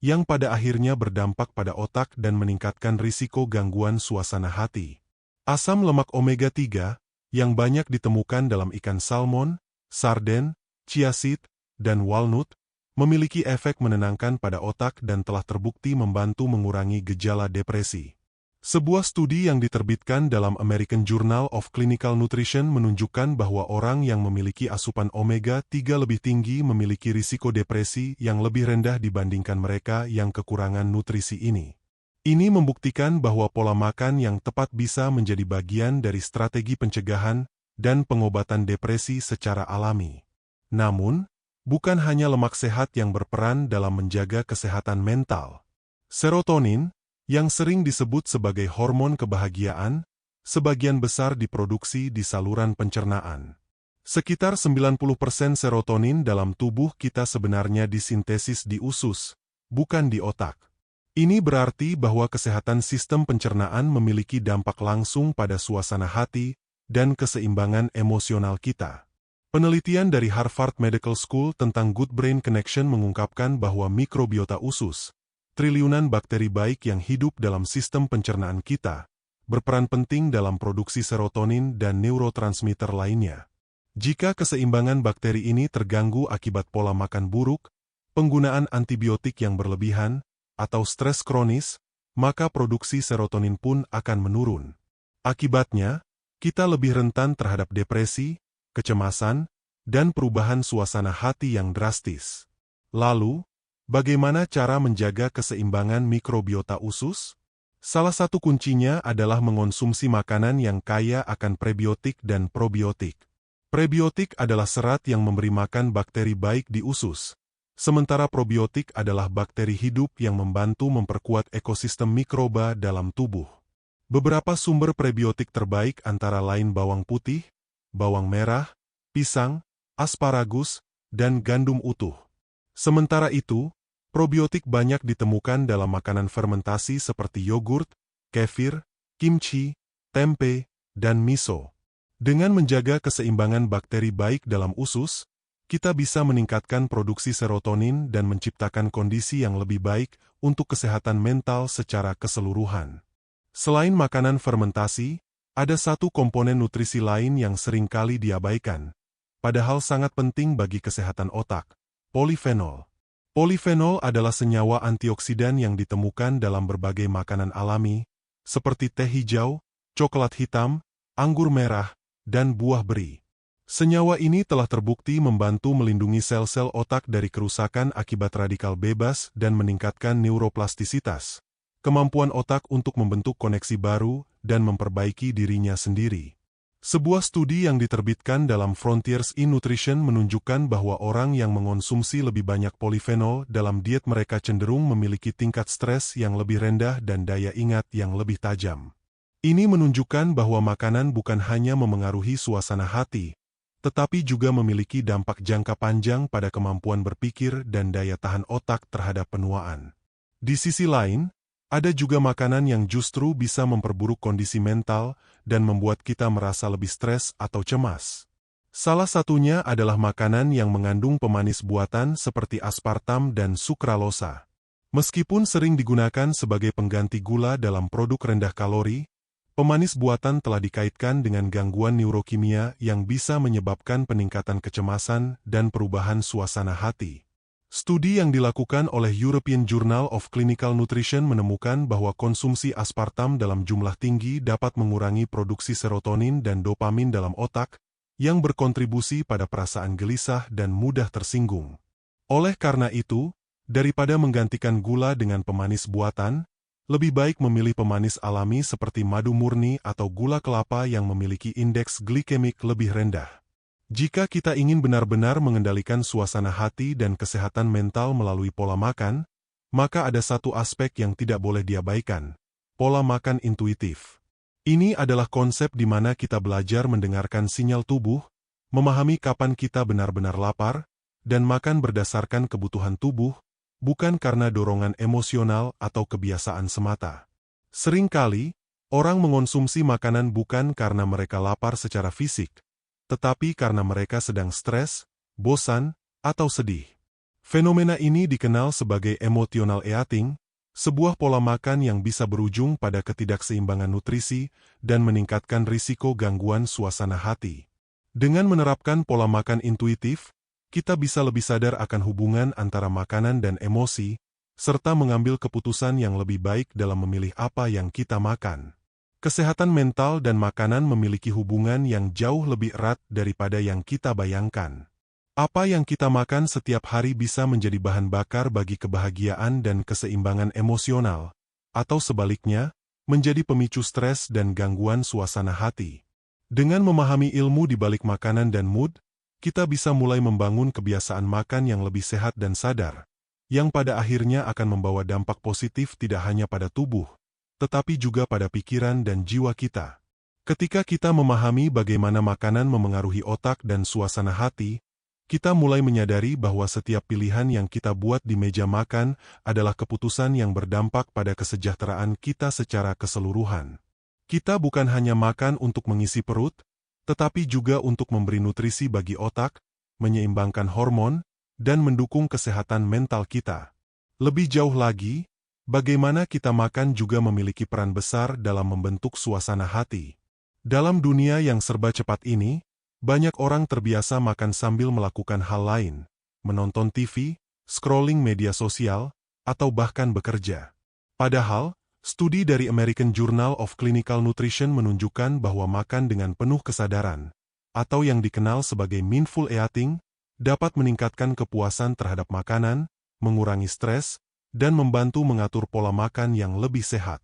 yang pada akhirnya berdampak pada otak dan meningkatkan risiko gangguan suasana hati. Asam lemak omega-3, yang banyak ditemukan dalam ikan salmon, sarden, chia seed, dan walnut, memiliki efek menenangkan pada otak dan telah terbukti membantu mengurangi gejala depresi. Sebuah studi yang diterbitkan dalam American Journal of Clinical Nutrition menunjukkan bahwa orang yang memiliki asupan omega-3 lebih tinggi memiliki risiko depresi yang lebih rendah dibandingkan mereka yang kekurangan nutrisi ini. Ini membuktikan bahwa pola makan yang tepat bisa menjadi bagian dari strategi pencegahan dan pengobatan depresi secara alami. Namun, bukan hanya lemak sehat yang berperan dalam menjaga kesehatan mental. Serotonin, yang sering disebut sebagai hormon kebahagiaan, sebagian besar diproduksi di saluran pencernaan. Sekitar 90% serotonin dalam tubuh kita sebenarnya disintesis di usus, bukan di otak. Ini berarti bahwa kesehatan sistem pencernaan memiliki dampak langsung pada suasana hati dan keseimbangan emosional kita. Penelitian dari Harvard Medical School tentang Good Brain Connection mengungkapkan bahwa mikrobiota usus, triliunan bakteri baik yang hidup dalam sistem pencernaan kita, berperan penting dalam produksi serotonin dan neurotransmitter lainnya. Jika keseimbangan bakteri ini terganggu akibat pola makan buruk, penggunaan antibiotik yang berlebihan, atau stres kronis, maka produksi serotonin pun akan menurun. Akibatnya, kita lebih rentan terhadap depresi, kecemasan, dan perubahan suasana hati yang drastis. Lalu, bagaimana cara menjaga keseimbangan mikrobiota usus? Salah satu kuncinya adalah mengonsumsi makanan yang kaya akan prebiotik dan probiotik. Prebiotik adalah serat yang memberi makan bakteri baik di usus, sementara probiotik adalah bakteri hidup yang membantu memperkuat ekosistem mikroba dalam tubuh. Beberapa sumber prebiotik terbaik antara lain bawang putih, bawang merah, pisang, asparagus, dan gandum utuh. Sementara itu, probiotik banyak ditemukan dalam makanan fermentasi seperti yogurt, kefir, kimchi, tempe, dan miso. Dengan menjaga keseimbangan bakteri baik dalam usus, kita bisa meningkatkan produksi serotonin dan menciptakan kondisi yang lebih baik untuk kesehatan mental secara keseluruhan. Selain makanan fermentasi, ada satu komponen nutrisi lain yang seringkali diabaikan, padahal sangat penting bagi kesehatan otak: polifenol. Polifenol adalah senyawa antioksidan yang ditemukan dalam berbagai makanan alami, seperti teh hijau, coklat hitam, anggur merah, dan buah beri. Senyawa ini telah terbukti membantu melindungi sel-sel otak dari kerusakan akibat radikal bebas dan meningkatkan neuroplastisitas, kemampuan otak untuk membentuk koneksi baru dan memperbaiki dirinya sendiri. Sebuah studi yang diterbitkan dalam Frontiers in Nutrition menunjukkan bahwa orang yang mengonsumsi lebih banyak polifenol dalam diet mereka cenderung memiliki tingkat stres yang lebih rendah dan daya ingat yang lebih tajam. Ini menunjukkan bahwa makanan bukan hanya memengaruhi suasana hati, tetapi juga memiliki dampak jangka panjang pada kemampuan berpikir dan daya tahan otak terhadap penuaan. Di sisi lain, ada juga makanan yang justru bisa memperburuk kondisi mental dan membuat kita merasa lebih stres atau cemas. Salah satunya adalah makanan yang mengandung pemanis buatan seperti aspartam dan sukralosa. Meskipun sering digunakan sebagai pengganti gula dalam produk rendah kalori, pemanis buatan telah dikaitkan dengan gangguan neurokimia yang bisa menyebabkan peningkatan kecemasan dan perubahan suasana hati. Studi yang dilakukan oleh European Journal of Clinical Nutrition menemukan bahwa konsumsi aspartam dalam jumlah tinggi dapat mengurangi produksi serotonin dan dopamin dalam otak, yang berkontribusi pada perasaan gelisah dan mudah tersinggung. Oleh karena itu, Daripada menggantikan gula dengan pemanis buatan, lebih baik memilih pemanis alami seperti madu murni atau gula kelapa yang memiliki indeks glikemik lebih rendah. Jika kita ingin benar-benar mengendalikan suasana hati dan kesehatan mental melalui pola makan, maka ada satu aspek yang tidak boleh diabaikan: pola makan intuitif. Ini adalah konsep di mana kita belajar mendengarkan sinyal tubuh, memahami kapan kita benar-benar lapar, dan makan berdasarkan kebutuhan tubuh, bukan karena dorongan emosional atau kebiasaan semata. Seringkali, orang mengonsumsi makanan bukan karena mereka lapar secara fisik, tetapi karena mereka sedang stres, bosan, atau sedih. Fenomena ini dikenal sebagai emotional eating, sebuah pola makan yang bisa berujung pada ketidakseimbangan nutrisi dan meningkatkan risiko gangguan suasana hati. Dengan menerapkan pola makan intuitif, kita bisa lebih sadar akan hubungan antara makanan dan emosi, serta mengambil keputusan yang lebih baik dalam memilih apa yang kita makan. Kesehatan mental dan makanan memiliki hubungan yang jauh lebih erat daripada yang kita bayangkan. Apa yang kita makan setiap hari bisa menjadi bahan bakar bagi kebahagiaan dan keseimbangan emosional, atau sebaliknya, menjadi pemicu stres dan gangguan suasana hati. Dengan memahami ilmu di balik makanan dan mood, kita bisa mulai membangun kebiasaan makan yang lebih sehat dan sadar, yang pada akhirnya akan membawa dampak positif tidak hanya pada tubuh, tetapi juga pada pikiran dan jiwa kita. Ketika kita memahami bagaimana makanan memengaruhi otak dan suasana hati, kita mulai menyadari bahwa setiap pilihan yang kita buat di meja makan adalah keputusan yang berdampak pada kesejahteraan kita secara keseluruhan. Kita bukan hanya makan untuk mengisi perut, tetapi juga untuk memberi nutrisi bagi otak, menyeimbangkan hormon, dan mendukung kesehatan mental kita. Lebih jauh lagi, bagaimana kita makan juga memiliki peran besar dalam membentuk suasana hati. Dalam dunia yang serba cepat ini, banyak orang terbiasa makan sambil melakukan hal lain, menonton TV, scrolling media sosial, atau bahkan bekerja. Padahal, studi dari American Journal of Clinical Nutrition menunjukkan bahwa makan dengan penuh kesadaran, atau yang dikenal sebagai mindful eating, dapat meningkatkan kepuasan terhadap makanan, mengurangi stres, dan membantu mengatur pola makan yang lebih sehat.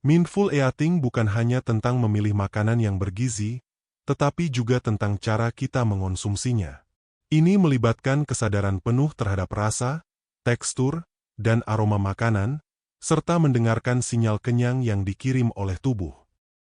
Mindful eating bukan hanya tentang memilih makanan yang bergizi, tetapi juga tentang cara kita mengonsumsinya. Ini melibatkan kesadaran penuh terhadap rasa, tekstur, dan aroma makanan, serta mendengarkan sinyal kenyang yang dikirim oleh tubuh.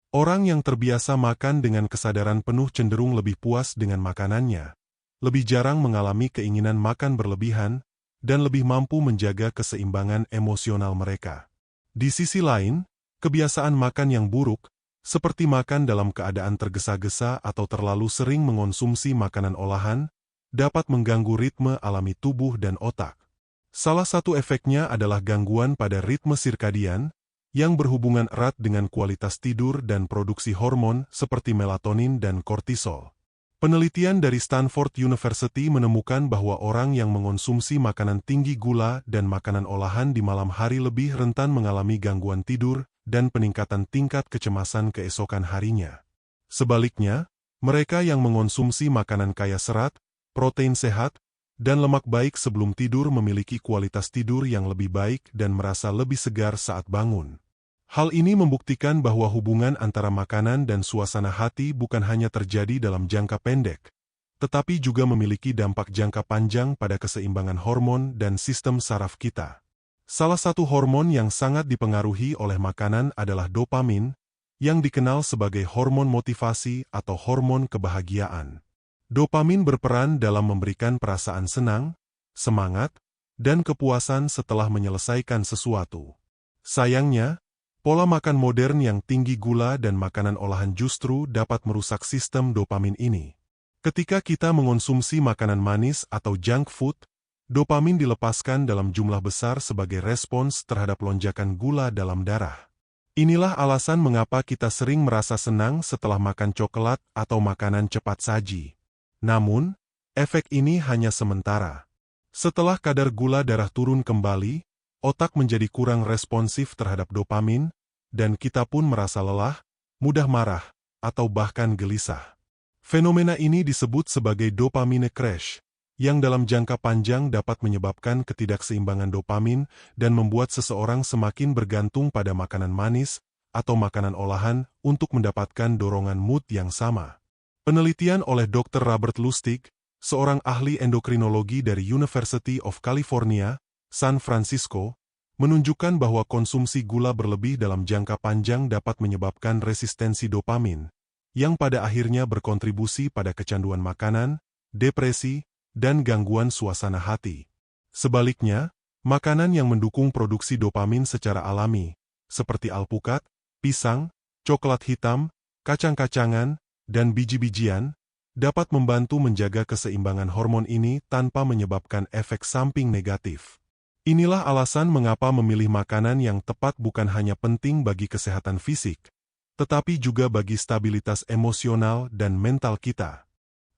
Orang yang terbiasa makan dengan kesadaran penuh cenderung lebih puas dengan makanannya, lebih jarang mengalami keinginan makan berlebihan, dan lebih mampu menjaga keseimbangan emosional mereka. Di sisi lain, kebiasaan makan yang buruk, seperti makan dalam keadaan tergesa-gesa atau terlalu sering mengonsumsi makanan olahan, dapat mengganggu ritme alami tubuh dan otak. Salah satu efeknya adalah gangguan pada ritme sirkadian, yang berhubungan erat dengan kualitas tidur dan produksi hormon seperti melatonin dan kortisol. Penelitian dari Stanford University menemukan bahwa orang yang mengonsumsi makanan tinggi gula dan makanan olahan di malam hari lebih rentan mengalami gangguan tidur dan peningkatan tingkat kecemasan keesokan harinya. Sebaliknya, mereka yang mengonsumsi makanan kaya serat, protein sehat, dan lemak baik sebelum tidur memiliki kualitas tidur yang lebih baik dan merasa lebih segar saat bangun. Hal ini membuktikan bahwa hubungan antara makanan dan suasana hati bukan hanya terjadi dalam jangka pendek, tetapi juga memiliki dampak jangka panjang pada keseimbangan hormon dan sistem saraf kita. Salah satu hormon yang sangat dipengaruhi oleh makanan adalah dopamin, yang dikenal sebagai hormon motivasi atau hormon kebahagiaan. Dopamin berperan dalam memberikan perasaan senang, semangat, dan kepuasan setelah menyelesaikan sesuatu. Sayangnya, pola makan modern yang tinggi gula dan makanan olahan justru dapat merusak sistem dopamin ini. Ketika kita mengonsumsi makanan manis atau junk food, dopamin dilepaskan dalam jumlah besar sebagai respons terhadap lonjakan gula dalam darah. Inilah alasan mengapa kita sering merasa senang setelah makan coklat atau makanan cepat saji. Namun, efek ini hanya sementara. Setelah kadar gula darah turun kembali, otak menjadi kurang responsif terhadap dopamin, dan kita pun merasa lelah, mudah marah, atau bahkan gelisah. Fenomena ini disebut sebagai dopamine crash, yang dalam jangka panjang dapat menyebabkan ketidakseimbangan dopamin dan membuat seseorang semakin bergantung pada makanan manis atau makanan olahan untuk mendapatkan dorongan mood yang sama. Penelitian oleh Dr. Robert Lustig, seorang ahli endokrinologi dari University of California, San Francisco, menunjukkan bahwa konsumsi gula berlebih dalam jangka panjang dapat menyebabkan resistensi dopamin, yang pada akhirnya berkontribusi pada kecanduan makanan, depresi, dan gangguan suasana hati. Sebaliknya, makanan yang mendukung produksi dopamin secara alami, seperti alpukat, pisang, coklat hitam, kacang-kacangan, dan biji-bijian, dapat membantu menjaga keseimbangan hormon ini tanpa menyebabkan efek samping negatif. Inilah alasan mengapa memilih makanan yang tepat bukan hanya penting bagi kesehatan fisik, tetapi juga bagi stabilitas emosional dan mental kita.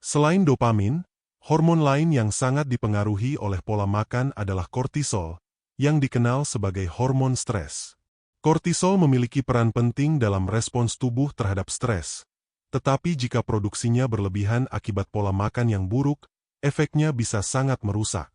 Selain dopamin, hormon lain yang sangat dipengaruhi oleh pola makan adalah kortisol, yang dikenal sebagai hormon stres. Kortisol memiliki peran penting dalam respons tubuh terhadap stres, tetapi jika produksinya berlebihan akibat pola makan yang buruk, efeknya bisa sangat merusak.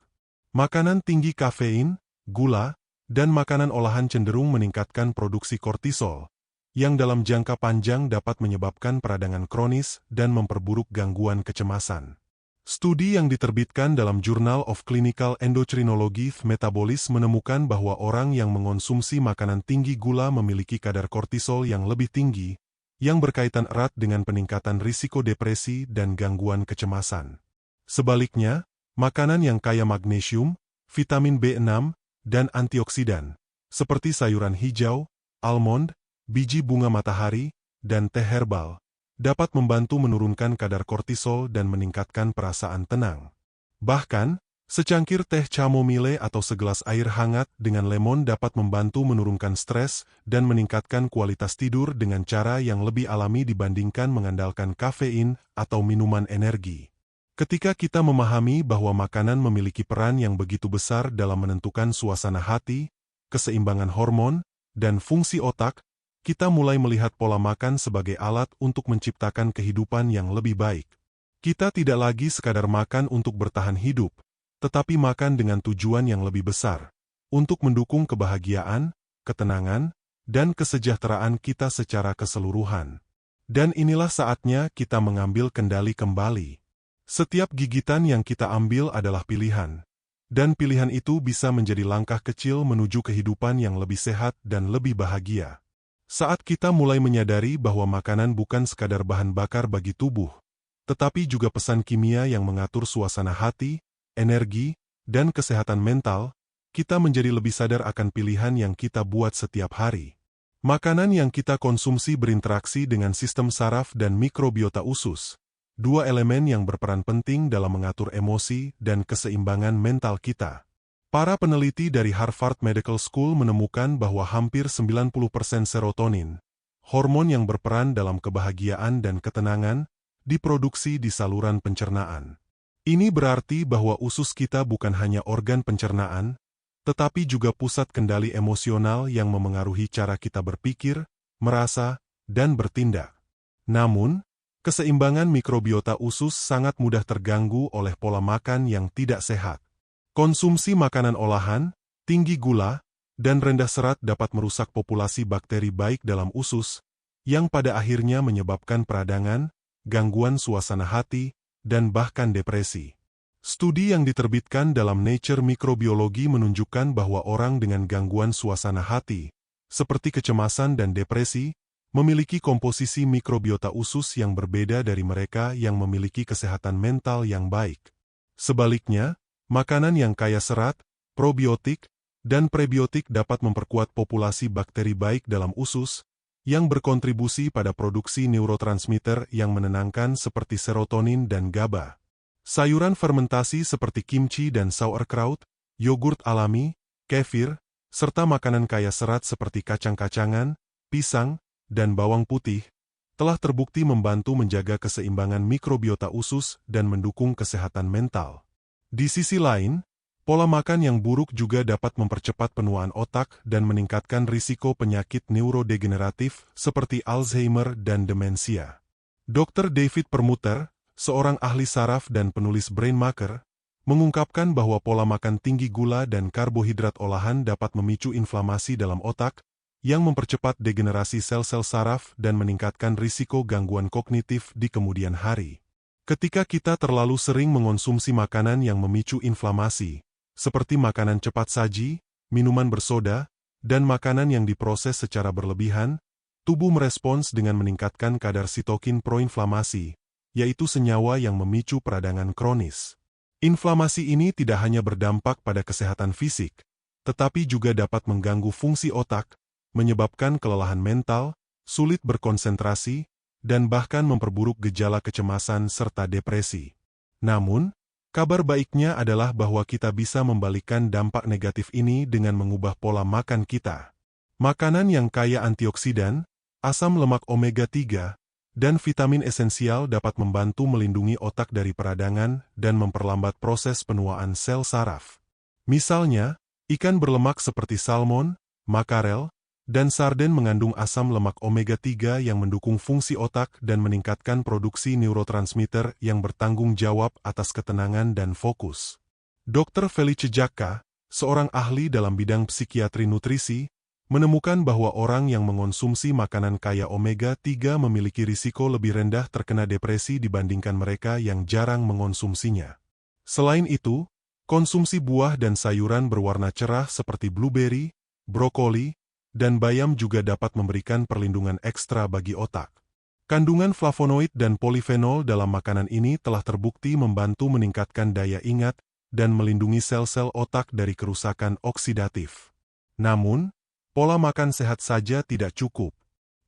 Makanan tinggi kafein, gula, dan makanan olahan cenderung meningkatkan produksi kortisol, yang dalam jangka panjang dapat menyebabkan peradangan kronis dan memperburuk gangguan kecemasan. Studi yang diterbitkan dalam Journal of Clinical Endocrinology Metabolism menemukan bahwa orang yang mengonsumsi makanan tinggi gula memiliki kadar kortisol yang lebih tinggi, yang berkaitan erat dengan peningkatan risiko depresi dan gangguan kecemasan. Sebaliknya, makanan yang kaya magnesium, vitamin B6, dan antioksidan, seperti sayuran hijau, almond, biji bunga matahari, dan teh herbal, dapat membantu menurunkan kadar kortisol dan meningkatkan perasaan tenang. Bahkan, secangkir teh chamomile atau segelas air hangat dengan lemon dapat membantu menurunkan stres dan meningkatkan kualitas tidur dengan cara yang lebih alami dibandingkan mengandalkan kafein atau minuman energi. Ketika kita memahami bahwa makanan memiliki peran yang begitu besar dalam menentukan suasana hati, keseimbangan hormon, dan fungsi otak, kita mulai melihat pola makan sebagai alat untuk menciptakan kehidupan yang lebih baik. Kita tidak lagi sekadar makan untuk bertahan hidup, tetapi makan dengan tujuan yang lebih besar, untuk mendukung kebahagiaan, ketenangan, dan kesejahteraan kita secara keseluruhan. Dan inilah saatnya kita mengambil kendali kembali. Setiap gigitan yang kita ambil adalah pilihan, dan pilihan itu bisa menjadi langkah kecil menuju kehidupan yang lebih sehat dan lebih bahagia. Saat kita mulai menyadari bahwa makanan bukan sekadar bahan bakar bagi tubuh, tetapi juga pesan kimia yang mengatur suasana hati, energi, dan kesehatan mental, kita menjadi lebih sadar akan pilihan yang kita buat setiap hari. Makanan yang kita konsumsi berinteraksi dengan sistem saraf dan mikrobiota usus, dua elemen yang berperan penting dalam mengatur emosi dan keseimbangan mental kita. Para peneliti dari Harvard Medical School menemukan bahwa hampir 90% serotonin, hormon yang berperan dalam kebahagiaan dan ketenangan, diproduksi di saluran pencernaan. Ini berarti bahwa usus kita bukan hanya organ pencernaan, tetapi juga pusat kendali emosional yang memengaruhi cara kita berpikir, merasa, dan bertindak. Namun, keseimbangan mikrobiota usus sangat mudah terganggu oleh pola makan yang tidak sehat. Konsumsi makanan olahan, tinggi gula, dan rendah serat dapat merusak populasi bakteri baik dalam usus, yang pada akhirnya menyebabkan peradangan, gangguan suasana hati, dan bahkan depresi. Studi yang diterbitkan dalam Nature Microbiology menunjukkan bahwa orang dengan gangguan suasana hati, seperti kecemasan dan depresi, memiliki komposisi mikrobiota usus yang berbeda dari mereka yang memiliki kesehatan mental yang baik. Sebaliknya, makanan yang kaya serat, probiotik, dan prebiotik dapat memperkuat populasi bakteri baik dalam usus, yang berkontribusi pada produksi neurotransmitter yang menenangkan seperti serotonin dan GABA. Sayuran fermentasi seperti kimchi dan sauerkraut, yogurt alami, kefir, serta makanan kaya serat seperti kacang-kacangan, pisang, dan bawang putih, telah terbukti membantu menjaga keseimbangan mikrobiota usus dan mendukung kesehatan mental. Di sisi lain, pola makan yang buruk juga dapat mempercepat penuaan otak dan meningkatkan risiko penyakit neurodegeneratif seperti Alzheimer dan demensia. Dr. David Perlmutter, seorang ahli saraf dan penulis Brainmaker, mengungkapkan bahwa pola makan tinggi gula dan karbohidrat olahan dapat memicu inflamasi dalam otak, yang mempercepat degenerasi sel-sel saraf dan meningkatkan risiko gangguan kognitif di kemudian hari. Ketika kita terlalu sering mengonsumsi makanan yang memicu inflamasi, seperti makanan cepat saji, minuman bersoda, dan makanan yang diproses secara berlebihan, tubuh merespons dengan meningkatkan kadar sitokin proinflamasi, yaitu senyawa yang memicu peradangan kronis. Inflamasi ini tidak hanya berdampak pada kesehatan fisik, tetapi juga dapat mengganggu fungsi otak, menyebabkan kelelahan mental, sulit berkonsentrasi, dan bahkan memperburuk gejala kecemasan serta depresi. Namun, kabar baiknya adalah bahwa kita bisa membalikkan dampak negatif ini dengan mengubah pola makan kita. Makanan yang kaya antioksidan, asam lemak omega-3, dan vitamin esensial dapat membantu melindungi otak dari peradangan dan memperlambat proses penuaan sel saraf. Misalnya, ikan berlemak seperti salmon, makarel, dan sarden mengandung asam lemak omega-3 yang mendukung fungsi otak dan meningkatkan produksi neurotransmitter yang bertanggung jawab atas ketenangan dan fokus. Dr. Felice Jacka, seorang ahli dalam bidang psikiatri nutrisi, menemukan bahwa orang yang mengonsumsi makanan kaya omega-3 memiliki risiko lebih rendah terkena depresi dibandingkan mereka yang jarang mengonsumsinya. Selain itu, konsumsi buah dan sayuran berwarna cerah seperti blueberry, brokoli, dan bayam juga dapat memberikan perlindungan ekstra bagi otak. Kandungan flavonoid dan polifenol dalam makanan ini telah terbukti membantu meningkatkan daya ingat dan melindungi sel-sel otak dari kerusakan oksidatif. Namun, pola makan sehat saja tidak cukup.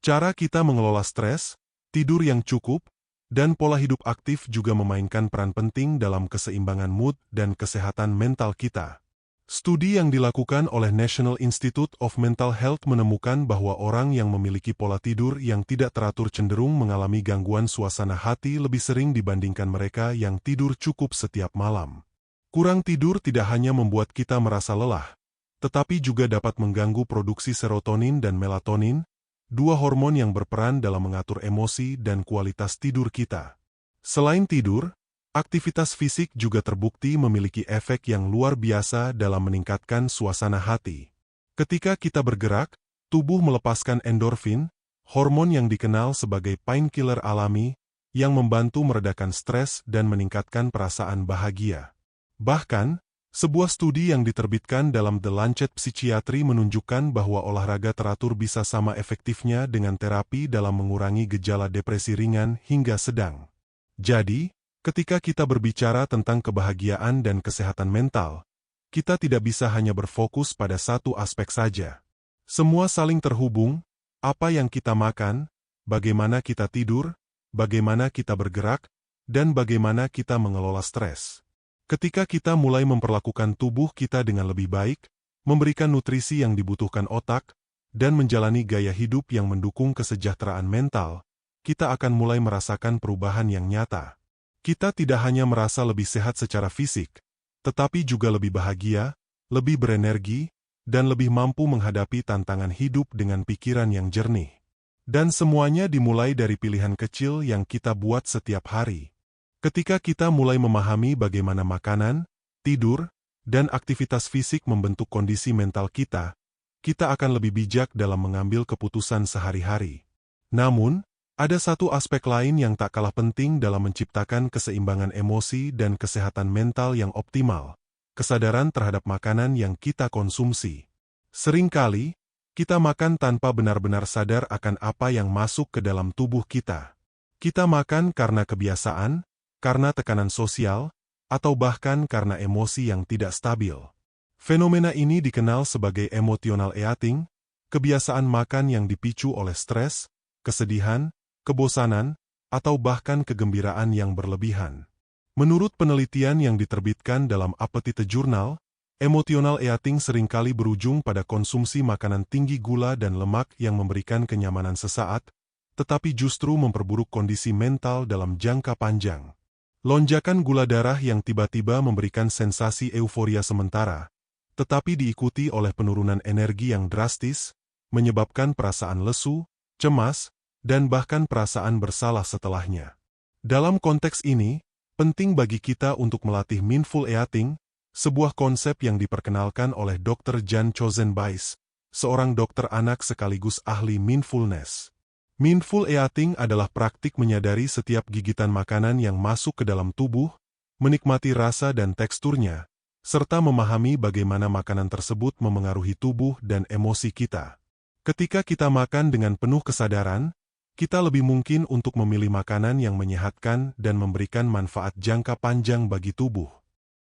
Cara kita mengelola stres, tidur yang cukup, dan pola hidup aktif juga memainkan peran penting dalam keseimbangan mood dan kesehatan mental kita. Studi yang dilakukan oleh National Institute of Mental Health menemukan bahwa orang yang memiliki pola tidur yang tidak teratur cenderung mengalami gangguan suasana hati lebih sering dibandingkan mereka yang tidur cukup setiap malam. Kurang tidur tidak hanya membuat kita merasa lelah, tetapi juga dapat mengganggu produksi serotonin dan melatonin, dua hormon yang berperan dalam mengatur emosi dan kualitas tidur kita. Selain tidur, aktivitas fisik juga terbukti memiliki efek yang luar biasa dalam meningkatkan suasana hati. Ketika kita bergerak, tubuh melepaskan endorfin, hormon yang dikenal sebagai painkiller alami, yang membantu meredakan stres dan meningkatkan perasaan bahagia. Bahkan, sebuah studi yang diterbitkan dalam The Lancet Psychiatry menunjukkan bahwa olahraga teratur bisa sama efektifnya dengan terapi dalam mengurangi gejala depresi ringan hingga sedang. Jadi, ketika kita berbicara tentang kebahagiaan dan kesehatan mental, kita tidak bisa hanya berfokus pada satu aspek saja. Semua saling terhubung, apa yang kita makan, bagaimana kita tidur, bagaimana kita bergerak, dan bagaimana kita mengelola stres. Ketika kita mulai memperlakukan tubuh kita dengan lebih baik, memberikan nutrisi yang dibutuhkan otak, dan menjalani gaya hidup yang mendukung kesejahteraan mental, kita akan mulai merasakan perubahan yang nyata. Kita tidak hanya merasa lebih sehat secara fisik, tetapi juga lebih bahagia, lebih berenergi, dan lebih mampu menghadapi tantangan hidup dengan pikiran yang jernih. Dan semuanya dimulai dari pilihan kecil yang kita buat setiap hari. Ketika kita mulai memahami bagaimana makanan, tidur, dan aktivitas fisik membentuk kondisi mental kita, kita akan lebih bijak dalam mengambil keputusan sehari-hari. Namun, ada satu aspek lain yang tak kalah penting dalam menciptakan keseimbangan emosi dan kesehatan mental yang optimal, kesadaran terhadap makanan yang kita konsumsi. Seringkali, kita makan tanpa benar-benar sadar akan apa yang masuk ke dalam tubuh kita. Kita makan karena kebiasaan, karena tekanan sosial, atau bahkan karena emosi yang tidak stabil. Fenomena ini dikenal sebagai emotional eating, kebiasaan makan yang dipicu oleh stres, kesedihan, kebosanan, atau bahkan kegembiraan yang berlebihan. Menurut penelitian yang diterbitkan dalam Appetite Journal, emotional eating seringkali berujung pada konsumsi makanan tinggi gula dan lemak yang memberikan kenyamanan sesaat, tetapi justru memperburuk kondisi mental dalam jangka panjang. Lonjakan gula darah yang tiba-tiba memberikan sensasi euforia sementara, tetapi diikuti oleh penurunan energi yang drastis, menyebabkan perasaan lesu, cemas, dan bahkan perasaan bersalah setelahnya. Dalam konteks ini, Penting bagi kita untuk melatih mindful eating, sebuah konsep yang diperkenalkan oleh Dr. Jan Chozenbais, seorang dokter anak sekaligus ahli mindfulness. Mindful eating adalah praktik menyadari setiap gigitan makanan yang masuk ke dalam tubuh, menikmati rasa dan teksturnya, serta memahami bagaimana makanan tersebut memengaruhi tubuh dan emosi kita. Ketika kita makan dengan penuh kesadaran, kita lebih mungkin untuk memilih makanan yang menyehatkan dan memberikan manfaat jangka panjang bagi tubuh.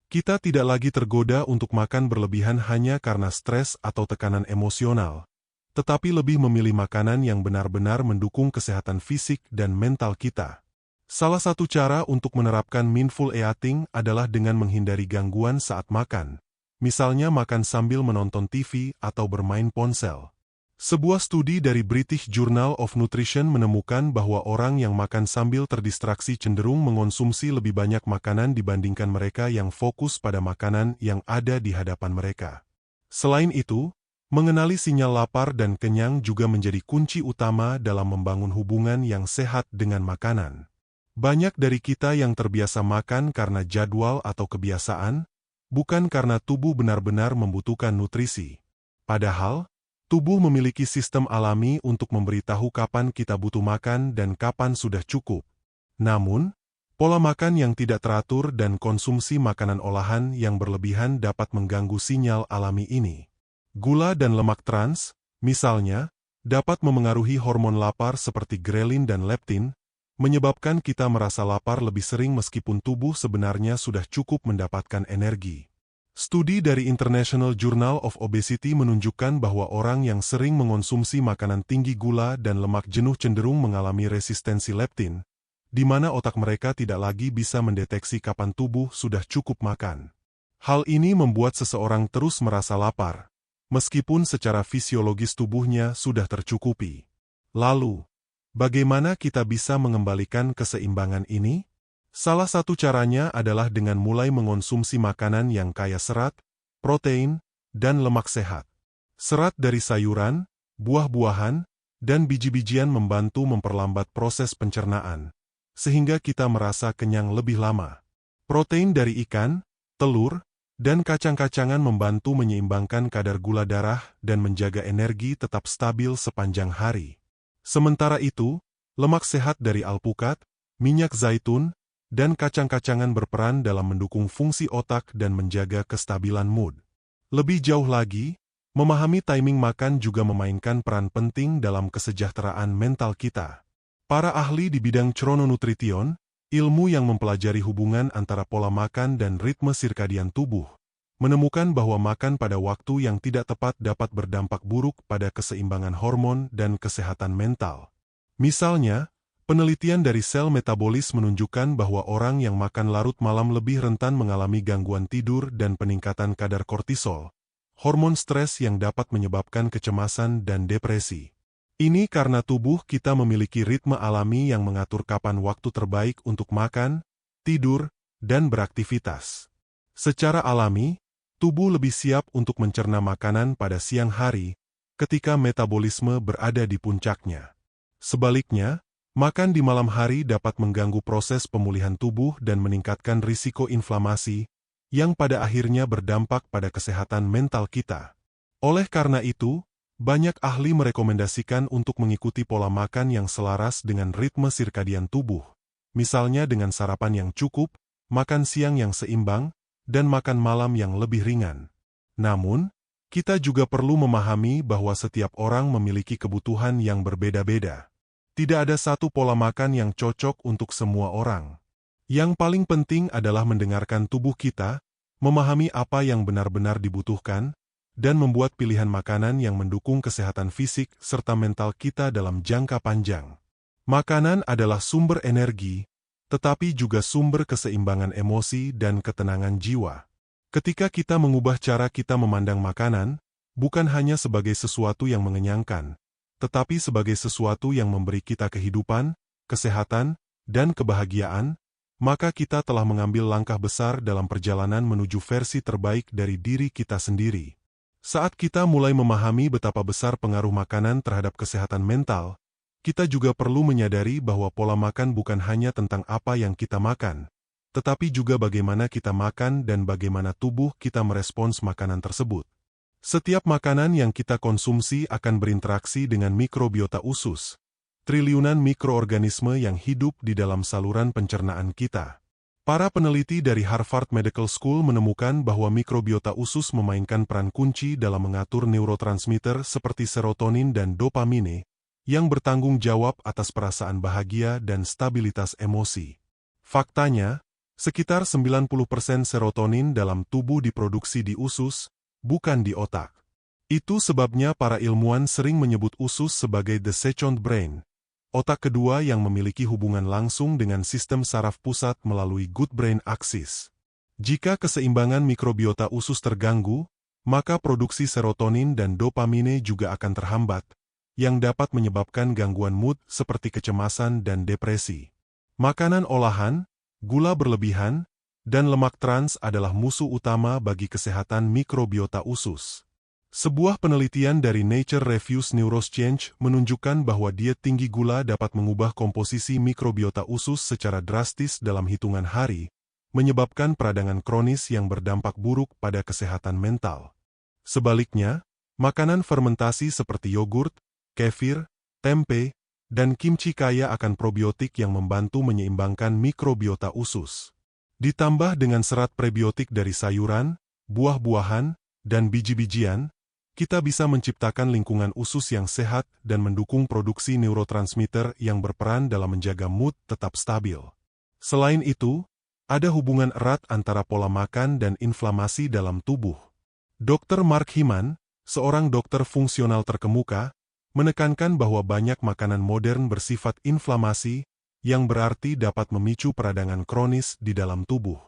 Kita tidak lagi tergoda untuk makan berlebihan hanya karena stres atau tekanan emosional, tetapi lebih memilih makanan yang benar-benar mendukung kesehatan fisik dan mental kita. Salah satu cara untuk menerapkan mindful eating adalah dengan menghindari gangguan saat makan, misalnya makan sambil menonton TV atau bermain ponsel. Sebuah studi dari British Journal of Nutrition menemukan bahwa orang yang makan sambil terdistraksi cenderung mengonsumsi lebih banyak makanan dibandingkan mereka yang fokus pada makanan yang ada di hadapan mereka. Selain itu, mengenali sinyal lapar dan kenyang juga menjadi kunci utama dalam membangun hubungan yang sehat dengan makanan. Banyak dari kita yang terbiasa makan karena jadwal atau kebiasaan, bukan karena tubuh benar-benar membutuhkan nutrisi. Padahal, tubuh memiliki sistem alami untuk memberitahu kapan kita butuh makan dan kapan sudah cukup. Namun, pola makan yang tidak teratur dan konsumsi makanan olahan yang berlebihan dapat mengganggu sinyal alami ini. Gula dan lemak trans, misalnya, dapat memengaruhi hormon lapar seperti grelin dan leptin, menyebabkan kita merasa lapar lebih sering meskipun tubuh sebenarnya sudah cukup mendapatkan energi. Studi dari International Journal of Obesity menunjukkan bahwa orang yang sering mengonsumsi makanan tinggi gula dan lemak jenuh cenderung mengalami resistensi leptin, di mana otak mereka tidak lagi bisa mendeteksi kapan tubuh sudah cukup makan. Hal ini membuat seseorang terus merasa lapar, meskipun secara fisiologis tubuhnya sudah tercukupi. Lalu, bagaimana kita bisa mengembalikan keseimbangan ini? Salah satu caranya adalah dengan mulai mengonsumsi makanan yang kaya serat, protein, dan lemak sehat. Serat dari sayuran, buah-buahan, dan biji-bijian membantu memperlambat proses pencernaan, sehingga kita merasa kenyang lebih lama. Protein dari ikan, telur, dan kacang-kacangan membantu menyeimbangkan kadar gula darah dan menjaga energi tetap stabil sepanjang hari. Sementara itu, lemak sehat dari alpukat, minyak zaitun, dan kacang-kacangan berperan dalam mendukung fungsi otak dan menjaga kestabilan mood. Lebih jauh lagi, memahami timing makan juga memainkan peran penting dalam kesejahteraan mental kita. Para ahli di bidang chrononutrition, ilmu yang mempelajari hubungan antara pola makan dan ritme sirkadian tubuh, menemukan bahwa makan pada waktu yang tidak tepat dapat berdampak buruk pada keseimbangan hormon dan kesehatan mental. Misalnya, penelitian dari sel metabolis menunjukkan bahwa orang yang makan larut malam lebih rentan mengalami gangguan tidur dan peningkatan kadar kortisol, hormon stres yang dapat menyebabkan kecemasan dan depresi. Ini karena tubuh kita memiliki ritme alami yang mengatur kapan waktu terbaik untuk makan, tidur, dan beraktivitas. Secara alami, tubuh lebih siap untuk mencerna makanan pada siang hari, ketika metabolisme berada di puncaknya. Sebaliknya, makan di malam hari dapat mengganggu proses pemulihan tubuh dan meningkatkan risiko inflamasi, yang pada akhirnya berdampak pada kesehatan mental kita. Oleh karena itu, banyak ahli merekomendasikan untuk mengikuti pola makan yang selaras dengan ritme sirkadian tubuh, misalnya dengan sarapan yang cukup, makan siang yang seimbang, dan makan malam yang lebih ringan. Namun, kita juga perlu memahami bahwa setiap orang memiliki kebutuhan yang berbeda-beda. Tidak ada satu pola makan yang cocok untuk semua orang. Yang paling penting adalah mendengarkan tubuh kita, memahami apa yang benar-benar dibutuhkan, dan membuat pilihan makanan yang mendukung kesehatan fisik serta mental kita dalam jangka panjang. Makanan adalah sumber energi, tetapi juga sumber keseimbangan emosi dan ketenangan jiwa. Ketika kita mengubah cara kita memandang makanan, bukan hanya sebagai sesuatu yang mengenyangkan, tetapi sebagai sesuatu yang memberi kita kehidupan, kesehatan, dan kebahagiaan, maka kita telah mengambil langkah besar dalam perjalanan menuju versi terbaik dari diri kita sendiri. Saat kita mulai memahami betapa besar pengaruh makanan terhadap kesehatan mental, kita juga perlu menyadari bahwa pola makan bukan hanya tentang apa yang kita makan, tetapi juga bagaimana kita makan dan bagaimana tubuh kita merespons makanan tersebut. Setiap makanan yang kita konsumsi akan berinteraksi dengan mikrobiota usus, triliunan mikroorganisme yang hidup di dalam saluran pencernaan kita. Para peneliti dari Harvard Medical School menemukan bahwa mikrobiota usus memainkan peran kunci dalam mengatur neurotransmitter seperti serotonin dan dopamine, yang bertanggung jawab atas perasaan bahagia dan stabilitas emosi. Faktanya, sekitar 90% serotonin dalam tubuh diproduksi di usus, bukan di otak. Itu sebabnya para ilmuwan sering menyebut usus sebagai the second brain, otak kedua yang memiliki hubungan langsung dengan sistem saraf pusat melalui good brain axis. Jika keseimbangan mikrobiota usus terganggu, maka produksi serotonin dan dopamine juga akan terhambat, yang dapat menyebabkan gangguan mood seperti kecemasan dan depresi. Makanan olahan, gula berlebihan, dan lemak trans adalah musuh utama bagi kesehatan mikrobiota usus. Sebuah penelitian dari Nature Reviews Neuroscience menunjukkan bahwa diet tinggi gula dapat mengubah komposisi mikrobiota usus secara drastis dalam hitungan hari, menyebabkan peradangan kronis yang berdampak buruk pada kesehatan mental. Sebaliknya, makanan fermentasi seperti yogurt, kefir, tempe, dan kimchi kaya akan probiotik yang membantu menyeimbangkan mikrobiota usus. Ditambah dengan serat prebiotik dari sayuran, buah-buahan, dan biji-bijian, kita bisa menciptakan lingkungan usus yang sehat dan mendukung produksi neurotransmitter yang berperan dalam menjaga mood tetap stabil. Selain itu, ada hubungan erat antara pola makan dan inflamasi dalam tubuh. Dr. Mark Hyman, seorang dokter fungsional terkemuka, menekankan bahwa banyak makanan modern bersifat inflamasi, yang berarti dapat memicu peradangan kronis di dalam tubuh.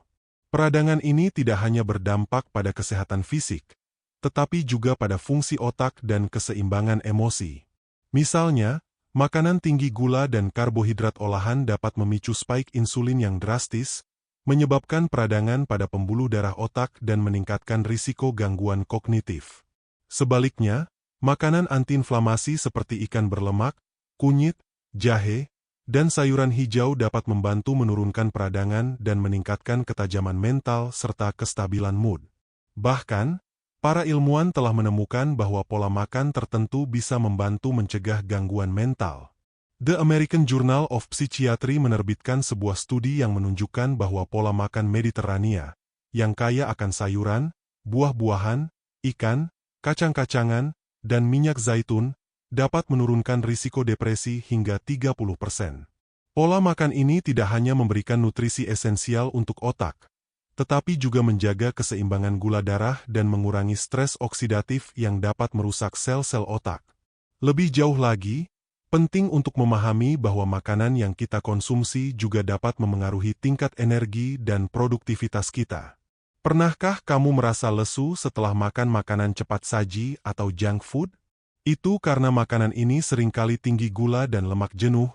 Peradangan ini tidak hanya berdampak pada kesehatan fisik, tetapi juga pada fungsi otak dan keseimbangan emosi. Misalnya, makanan tinggi gula dan karbohidrat olahan dapat memicu spike insulin yang drastis, menyebabkan peradangan pada pembuluh darah otak dan meningkatkan risiko gangguan kognitif. Sebaliknya, makanan antiinflamasi seperti ikan berlemak, kunyit, jahe, dan sayuran hijau dapat membantu menurunkan peradangan dan meningkatkan ketajaman mental serta kestabilan mood. Bahkan, para ilmuwan telah menemukan bahwa pola makan tertentu bisa membantu mencegah gangguan mental. The American Journal of Psychiatry menerbitkan sebuah studi yang menunjukkan bahwa pola makan Mediterania, yang kaya akan sayuran, buah-buahan, ikan, kacang-kacangan, dan minyak zaitun, dapat menurunkan risiko depresi hingga 30%. Pola makan ini tidak hanya memberikan nutrisi esensial untuk otak, tetapi juga menjaga keseimbangan gula darah dan mengurangi stres oksidatif yang dapat merusak sel-sel otak. Lebih jauh lagi, penting untuk memahami bahwa makanan yang kita konsumsi juga dapat memengaruhi tingkat energi dan produktivitas kita. Pernahkah kamu merasa lesu setelah makan makanan cepat saji atau junk food? Itu karena makanan ini seringkali tinggi gula dan lemak jenuh,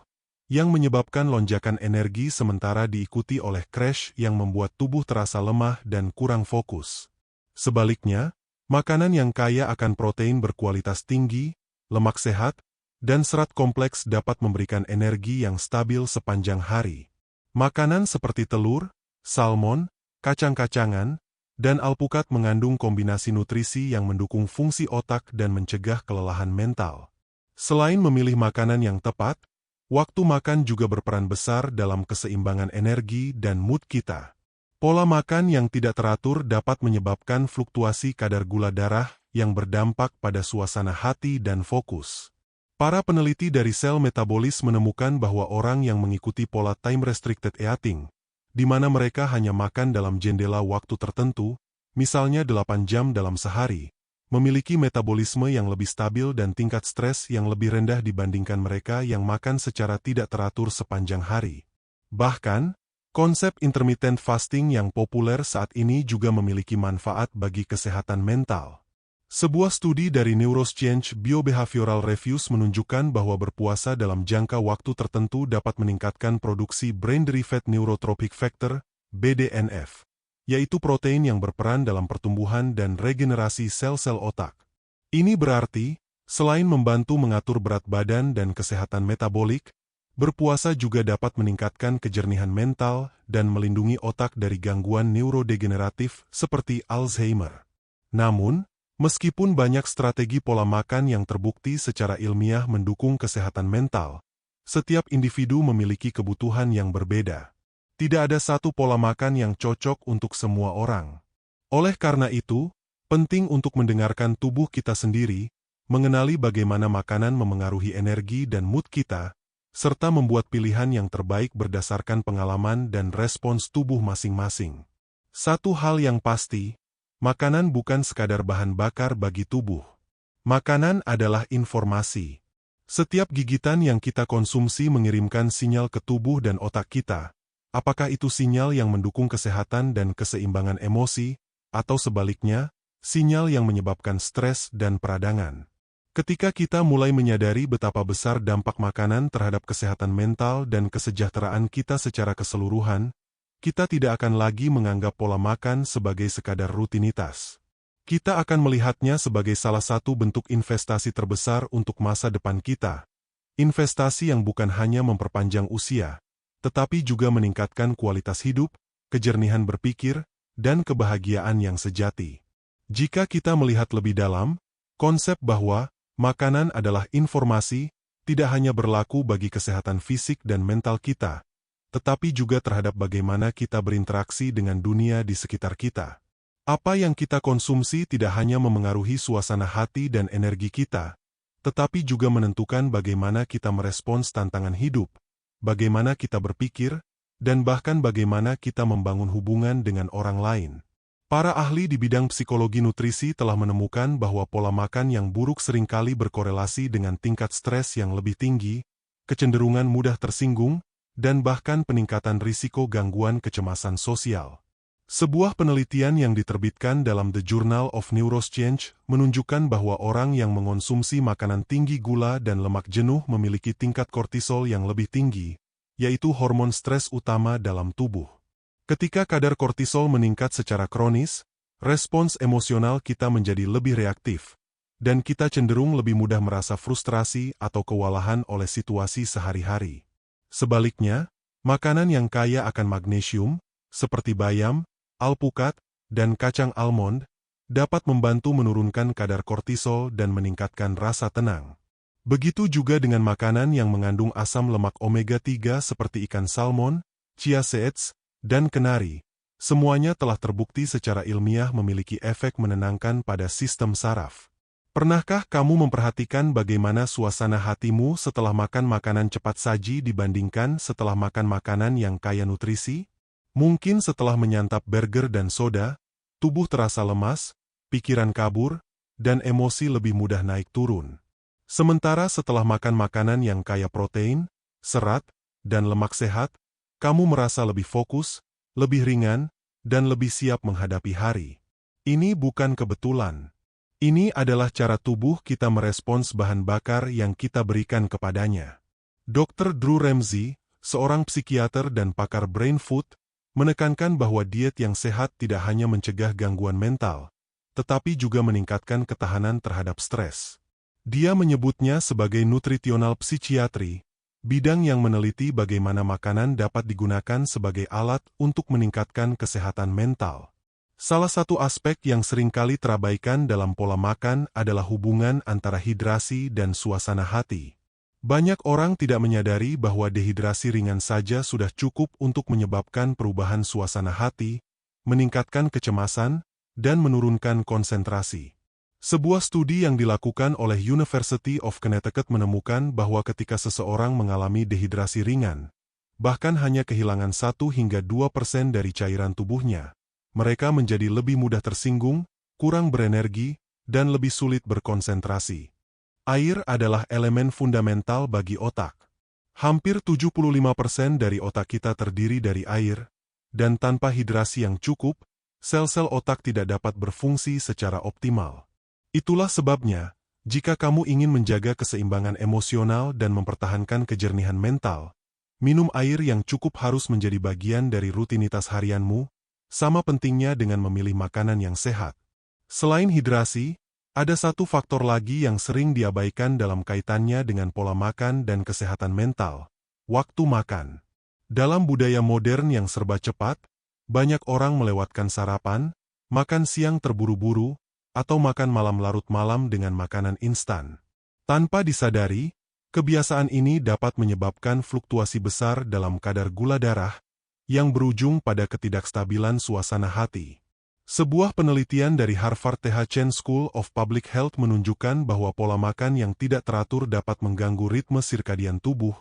yang menyebabkan lonjakan energi sementara diikuti oleh crash yang membuat tubuh terasa lemah dan kurang fokus. Sebaliknya, makanan yang kaya akan protein berkualitas tinggi, lemak sehat, dan serat kompleks dapat memberikan energi yang stabil sepanjang hari. Makanan seperti telur, salmon, kacang-kacangan, dan alpukat mengandung kombinasi nutrisi yang mendukung fungsi otak dan mencegah kelelahan mental. Selain memilih makanan yang tepat, waktu makan juga berperan besar dalam keseimbangan energi dan mood kita. Pola makan yang tidak teratur dapat menyebabkan fluktuasi kadar gula darah yang berdampak pada suasana hati dan fokus. Para peneliti dari sel metabolis menemukan bahwa orang yang mengikuti pola time-restricted eating, di mana mereka hanya makan dalam jendela waktu tertentu, misalnya 8 jam dalam sehari, memiliki metabolisme yang lebih stabil dan tingkat stres yang lebih rendah dibandingkan mereka yang makan secara tidak teratur sepanjang hari. Bahkan, konsep intermittent fasting yang populer saat ini juga memiliki manfaat bagi kesehatan mental. Sebuah studi dari Neuroscience Biobehavioral Reviews menunjukkan bahwa berpuasa dalam jangka waktu tertentu dapat meningkatkan produksi Brain-Derived Neurotrophic Factor, BDNF, yaitu protein yang berperan dalam pertumbuhan dan regenerasi sel-sel otak. Ini berarti, selain membantu mengatur berat badan dan kesehatan metabolik, Berpuasa juga dapat meningkatkan kejernihan mental dan melindungi otak dari gangguan neurodegeneratif seperti Alzheimer. Namun, meskipun banyak strategi pola makan yang terbukti secara ilmiah mendukung kesehatan mental, setiap individu memiliki kebutuhan yang berbeda. Tidak ada satu pola makan yang cocok untuk semua orang. Oleh karena itu, penting untuk mendengarkan tubuh kita sendiri, mengenali bagaimana makanan memengaruhi energi dan mood kita, serta membuat pilihan yang terbaik berdasarkan pengalaman dan respons tubuh masing-masing. Satu hal yang pasti, makanan bukan sekadar bahan bakar bagi tubuh. Makanan adalah informasi. Setiap gigitan yang kita konsumsi mengirimkan sinyal ke tubuh dan otak kita, apakah itu sinyal yang mendukung kesehatan dan keseimbangan emosi, atau sebaliknya, sinyal yang menyebabkan stres dan peradangan. Ketika kita mulai menyadari betapa besar dampak makanan terhadap kesehatan mental dan kesejahteraan kita secara keseluruhan, kita tidak akan lagi menganggap pola makan sebagai sekadar rutinitas. Kita akan melihatnya sebagai salah satu bentuk investasi terbesar untuk masa depan kita. Investasi yang bukan hanya memperpanjang usia, tetapi juga meningkatkan kualitas hidup, kejernihan berpikir, dan kebahagiaan yang sejati. Jika kita melihat lebih dalam, konsep bahwa makanan adalah informasi, tidak hanya berlaku bagi kesehatan fisik dan mental kita, tetapi juga terhadap bagaimana kita berinteraksi dengan dunia di sekitar kita. Apa yang kita konsumsi tidak hanya memengaruhi suasana hati dan energi kita, tetapi juga menentukan bagaimana kita merespons tantangan hidup, bagaimana kita berpikir, dan bahkan bagaimana kita membangun hubungan dengan orang lain. Para ahli di bidang psikologi nutrisi telah menemukan bahwa pola makan yang buruk seringkali berkorelasi dengan tingkat stres yang lebih tinggi, kecenderungan mudah tersinggung, dan bahkan peningkatan risiko gangguan kecemasan sosial. Sebuah penelitian yang diterbitkan dalam The Journal of Neuroscience menunjukkan bahwa orang yang mengonsumsi makanan tinggi gula dan lemak jenuh memiliki tingkat kortisol yang lebih tinggi, yaitu hormon stres utama dalam tubuh. Ketika kadar kortisol meningkat secara kronis, respons emosional kita menjadi lebih reaktif, dan kita cenderung lebih mudah merasa frustrasi atau kewalahan oleh situasi sehari-hari. Sebaliknya, makanan yang kaya akan magnesium, seperti bayam, alpukat, dan kacang almond, dapat membantu menurunkan kadar kortisol dan meningkatkan rasa tenang. Begitu juga dengan makanan yang mengandung asam lemak omega-3 seperti ikan salmon, chia seeds, dan kenari, semuanya telah terbukti secara ilmiah memiliki efek menenangkan pada sistem saraf. Pernahkah kamu memperhatikan bagaimana suasana hatimu setelah makan makanan cepat saji dibandingkan setelah makan makanan yang kaya nutrisi? Mungkin setelah menyantap burger dan soda, tubuh terasa lemas, pikiran kabur, dan emosi lebih mudah naik turun. Sementara setelah makan makanan yang kaya protein, serat, dan lemak sehat, kamu merasa lebih fokus, lebih ringan, dan lebih siap menghadapi hari. Ini bukan kebetulan. Ini adalah cara tubuh kita merespons bahan bakar yang kita berikan kepadanya. Dr. Drew Ramsey, seorang psikiater dan pakar brain food, menekankan bahwa diet yang sehat tidak hanya mencegah gangguan mental, tetapi juga meningkatkan ketahanan terhadap stres. Dia menyebutnya sebagai nutritional psychiatry, bidang yang meneliti bagaimana makanan dapat digunakan sebagai alat untuk meningkatkan kesehatan mental. Salah satu aspek yang seringkali terabaikan dalam pola makan adalah hubungan antara hidrasi dan suasana hati. Banyak orang tidak menyadari bahwa dehidrasi ringan saja sudah cukup untuk menyebabkan perubahan suasana hati, meningkatkan kecemasan, dan menurunkan konsentrasi. Sebuah studi yang dilakukan oleh University of Connecticut menemukan bahwa ketika seseorang mengalami dehidrasi ringan, bahkan hanya kehilangan 1 hingga 2% dari cairan tubuhnya, mereka menjadi lebih mudah tersinggung, kurang berenergi, dan lebih sulit berkonsentrasi. Air adalah elemen fundamental bagi otak. Hampir 75% dari otak kita terdiri dari air, dan tanpa hidrasi yang cukup, sel-sel otak tidak dapat berfungsi secara optimal. Itulah sebabnya, jika kamu ingin menjaga keseimbangan emosional dan mempertahankan kejernihan mental, minum air yang cukup harus menjadi bagian dari rutinitas harianmu, sama pentingnya dengan memilih makanan yang sehat. Selain hidrasi, ada satu faktor lagi yang sering diabaikan dalam kaitannya dengan pola makan dan kesehatan mental, waktu makan. Dalam budaya modern yang serba cepat, banyak orang melewatkan sarapan, makan siang terburu-buru, atau makan malam larut malam dengan makanan instan. Tanpa disadari, kebiasaan ini dapat menyebabkan fluktuasi besar dalam kadar gula darah, yang berujung pada ketidakstabilan suasana hati. Sebuah penelitian dari Harvard Th Chan School of Public Health menunjukkan bahwa pola makan yang tidak teratur dapat mengganggu ritme sirkadian tubuh,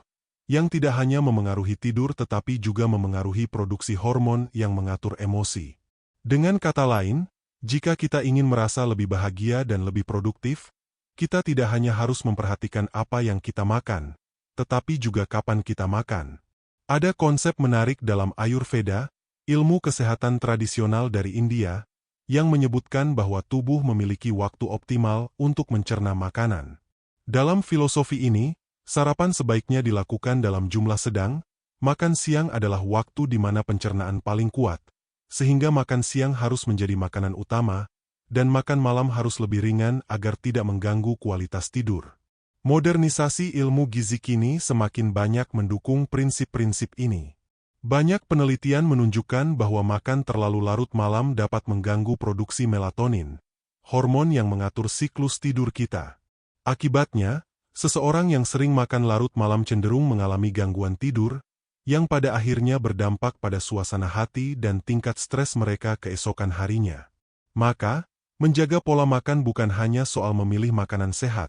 yang tidak hanya memengaruhi tidur tetapi juga memengaruhi produksi hormon yang mengatur emosi. Dengan kata lain, jika kita ingin merasa lebih bahagia dan lebih produktif, kita tidak hanya harus memperhatikan apa yang kita makan, tetapi juga kapan kita makan. Ada konsep menarik dalam Ayurveda, ilmu kesehatan tradisional dari India, yang menyebutkan bahwa tubuh memiliki waktu optimal untuk mencerna makanan. Dalam filosofi ini, sarapan sebaiknya dilakukan dalam jumlah sedang, makan siang adalah waktu di mana pencernaan paling kuat, sehingga makan siang harus menjadi makanan utama, dan makan malam harus lebih ringan agar tidak mengganggu kualitas tidur. Modernisasi ilmu gizi kini semakin banyak mendukung prinsip-prinsip ini. Banyak penelitian menunjukkan bahwa makan terlalu larut malam dapat mengganggu produksi melatonin, hormon yang mengatur siklus tidur kita. Akibatnya, seseorang yang sering makan larut malam cenderung mengalami gangguan tidur, yang pada akhirnya berdampak pada suasana hati dan tingkat stres mereka keesokan harinya. Maka, menjaga pola makan bukan hanya soal memilih makanan sehat,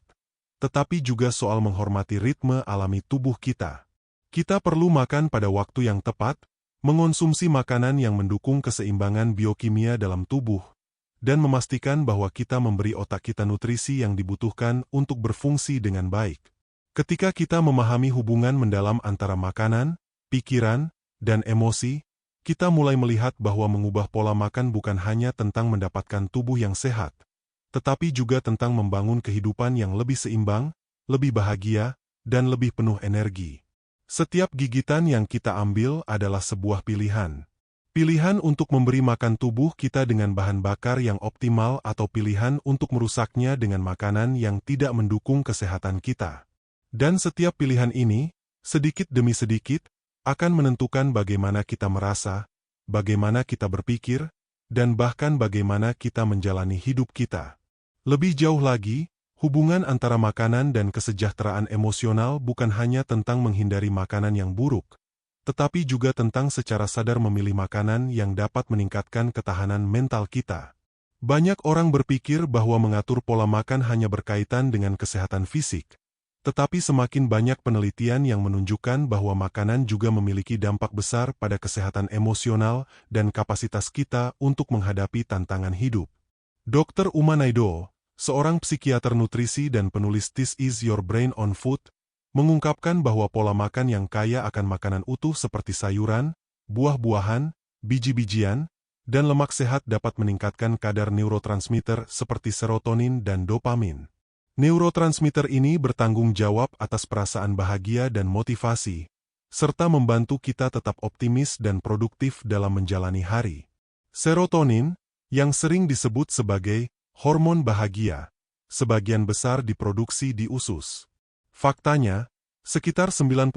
tetapi juga soal menghormati ritme alami tubuh kita. Kita perlu makan pada waktu yang tepat, mengonsumsi makanan yang mendukung keseimbangan biokimia dalam tubuh, dan memastikan bahwa kita memberi otak kita nutrisi yang dibutuhkan untuk berfungsi dengan baik. Ketika kita memahami hubungan mendalam antara makanan, pikiran, dan emosi, kita mulai melihat bahwa mengubah pola makan bukan hanya tentang mendapatkan tubuh yang sehat, tetapi juga tentang membangun kehidupan yang lebih seimbang, lebih bahagia, dan lebih penuh energi. Setiap gigitan yang kita ambil adalah sebuah pilihan. Pilihan untuk memberi makan tubuh kita dengan bahan bakar yang optimal atau pilihan untuk merusaknya dengan makanan yang tidak mendukung kesehatan kita. Dan setiap pilihan ini, sedikit demi sedikit, akan menentukan bagaimana kita merasa, bagaimana kita berpikir, dan bahkan bagaimana kita menjalani hidup kita. Lebih jauh lagi, hubungan antara makanan dan kesejahteraan emosional bukan hanya tentang menghindari makanan yang buruk, tetapi juga tentang secara sadar memilih makanan yang dapat meningkatkan ketahanan mental kita. Banyak orang berpikir bahwa mengatur pola makan hanya berkaitan dengan kesehatan fisik, tetapi semakin banyak penelitian yang menunjukkan bahwa makanan juga memiliki dampak besar pada kesehatan emosional dan kapasitas kita untuk menghadapi tantangan hidup. Dr. Uma Naidoo, seorang psikiater nutrisi dan penulis This Is Your Brain on Food, mengungkapkan bahwa pola makan yang kaya akan makanan utuh seperti sayuran, buah-buahan, biji-bijian, dan lemak sehat dapat meningkatkan kadar neurotransmitter seperti serotonin dan dopamin. Neurotransmitter ini bertanggung jawab atas perasaan bahagia dan motivasi, serta membantu kita tetap optimis dan produktif dalam menjalani hari. Serotonin, yang sering disebut sebagai hormon bahagia, sebagian besar diproduksi di usus. Faktanya, sekitar 90%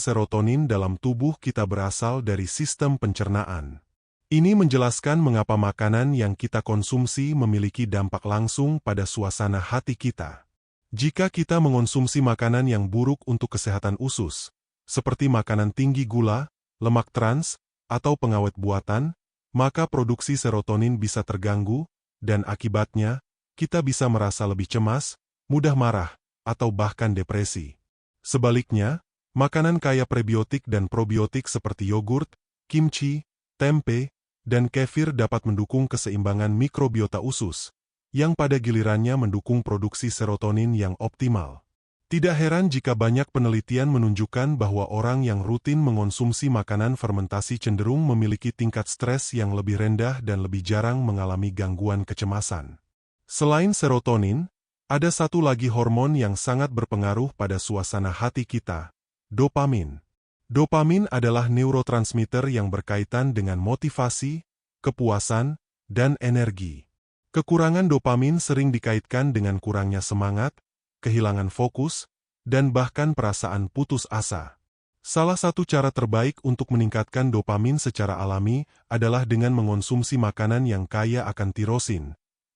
serotonin dalam tubuh kita berasal dari sistem pencernaan. Ini menjelaskan mengapa makanan yang kita konsumsi memiliki dampak langsung pada suasana hati kita. Jika kita mengonsumsi makanan yang buruk untuk kesehatan usus, seperti makanan tinggi gula, lemak trans, atau pengawet buatan, maka produksi serotonin bisa terganggu, dan akibatnya, kita bisa merasa lebih cemas, mudah marah, atau bahkan depresi. Sebaliknya, makanan kaya prebiotik dan probiotik seperti yogurt, kimchi, tempe, dan kefir dapat mendukung keseimbangan mikrobiota usus, yang pada gilirannya mendukung produksi serotonin yang optimal. Tidak heran jika banyak penelitian menunjukkan bahwa orang yang rutin mengonsumsi makanan fermentasi cenderung memiliki tingkat stres yang lebih rendah dan lebih jarang mengalami gangguan kecemasan. Selain serotonin, ada satu lagi hormon yang sangat berpengaruh pada suasana hati kita, dopamin. Dopamin adalah neurotransmitter yang berkaitan dengan motivasi, kepuasan, dan energi. Kekurangan dopamin sering dikaitkan dengan kurangnya semangat, kehilangan fokus, dan bahkan perasaan putus asa. Salah satu cara terbaik untuk meningkatkan dopamin secara alami adalah dengan mengonsumsi makanan yang kaya akan tirosin,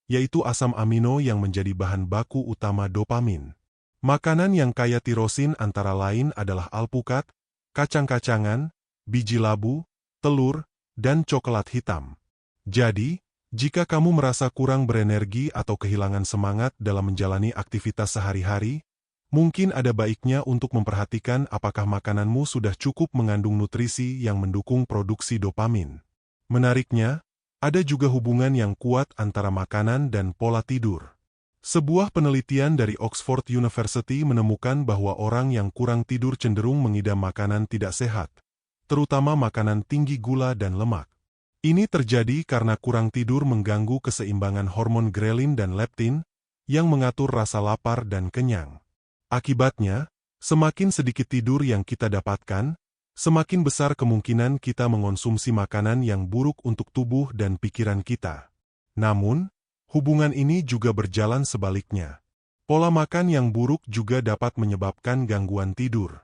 yaitu asam amino yang menjadi bahan baku utama dopamin. Makanan yang kaya tirosin antara lain adalah alpukat, kacang-kacangan, biji labu, telur, dan coklat hitam. Jadi, jika kamu merasa kurang berenergi atau kehilangan semangat dalam menjalani aktivitas sehari-hari, mungkin ada baiknya untuk memperhatikan apakah makananmu sudah cukup mengandung nutrisi yang mendukung produksi dopamin. Menariknya, ada juga hubungan yang kuat antara makanan dan pola tidur. Sebuah penelitian dari Oxford University menemukan bahwa orang yang kurang tidur cenderung mengidam makanan tidak sehat, terutama makanan tinggi gula dan lemak. Ini terjadi karena kurang tidur mengganggu keseimbangan hormon grelin dan leptin yang mengatur rasa lapar dan kenyang. Akibatnya, semakin sedikit tidur yang kita dapatkan, semakin besar kemungkinan kita mengonsumsi makanan yang buruk untuk tubuh dan pikiran kita. Namun, hubungan ini juga berjalan sebaliknya. Pola makan yang buruk juga dapat menyebabkan gangguan tidur.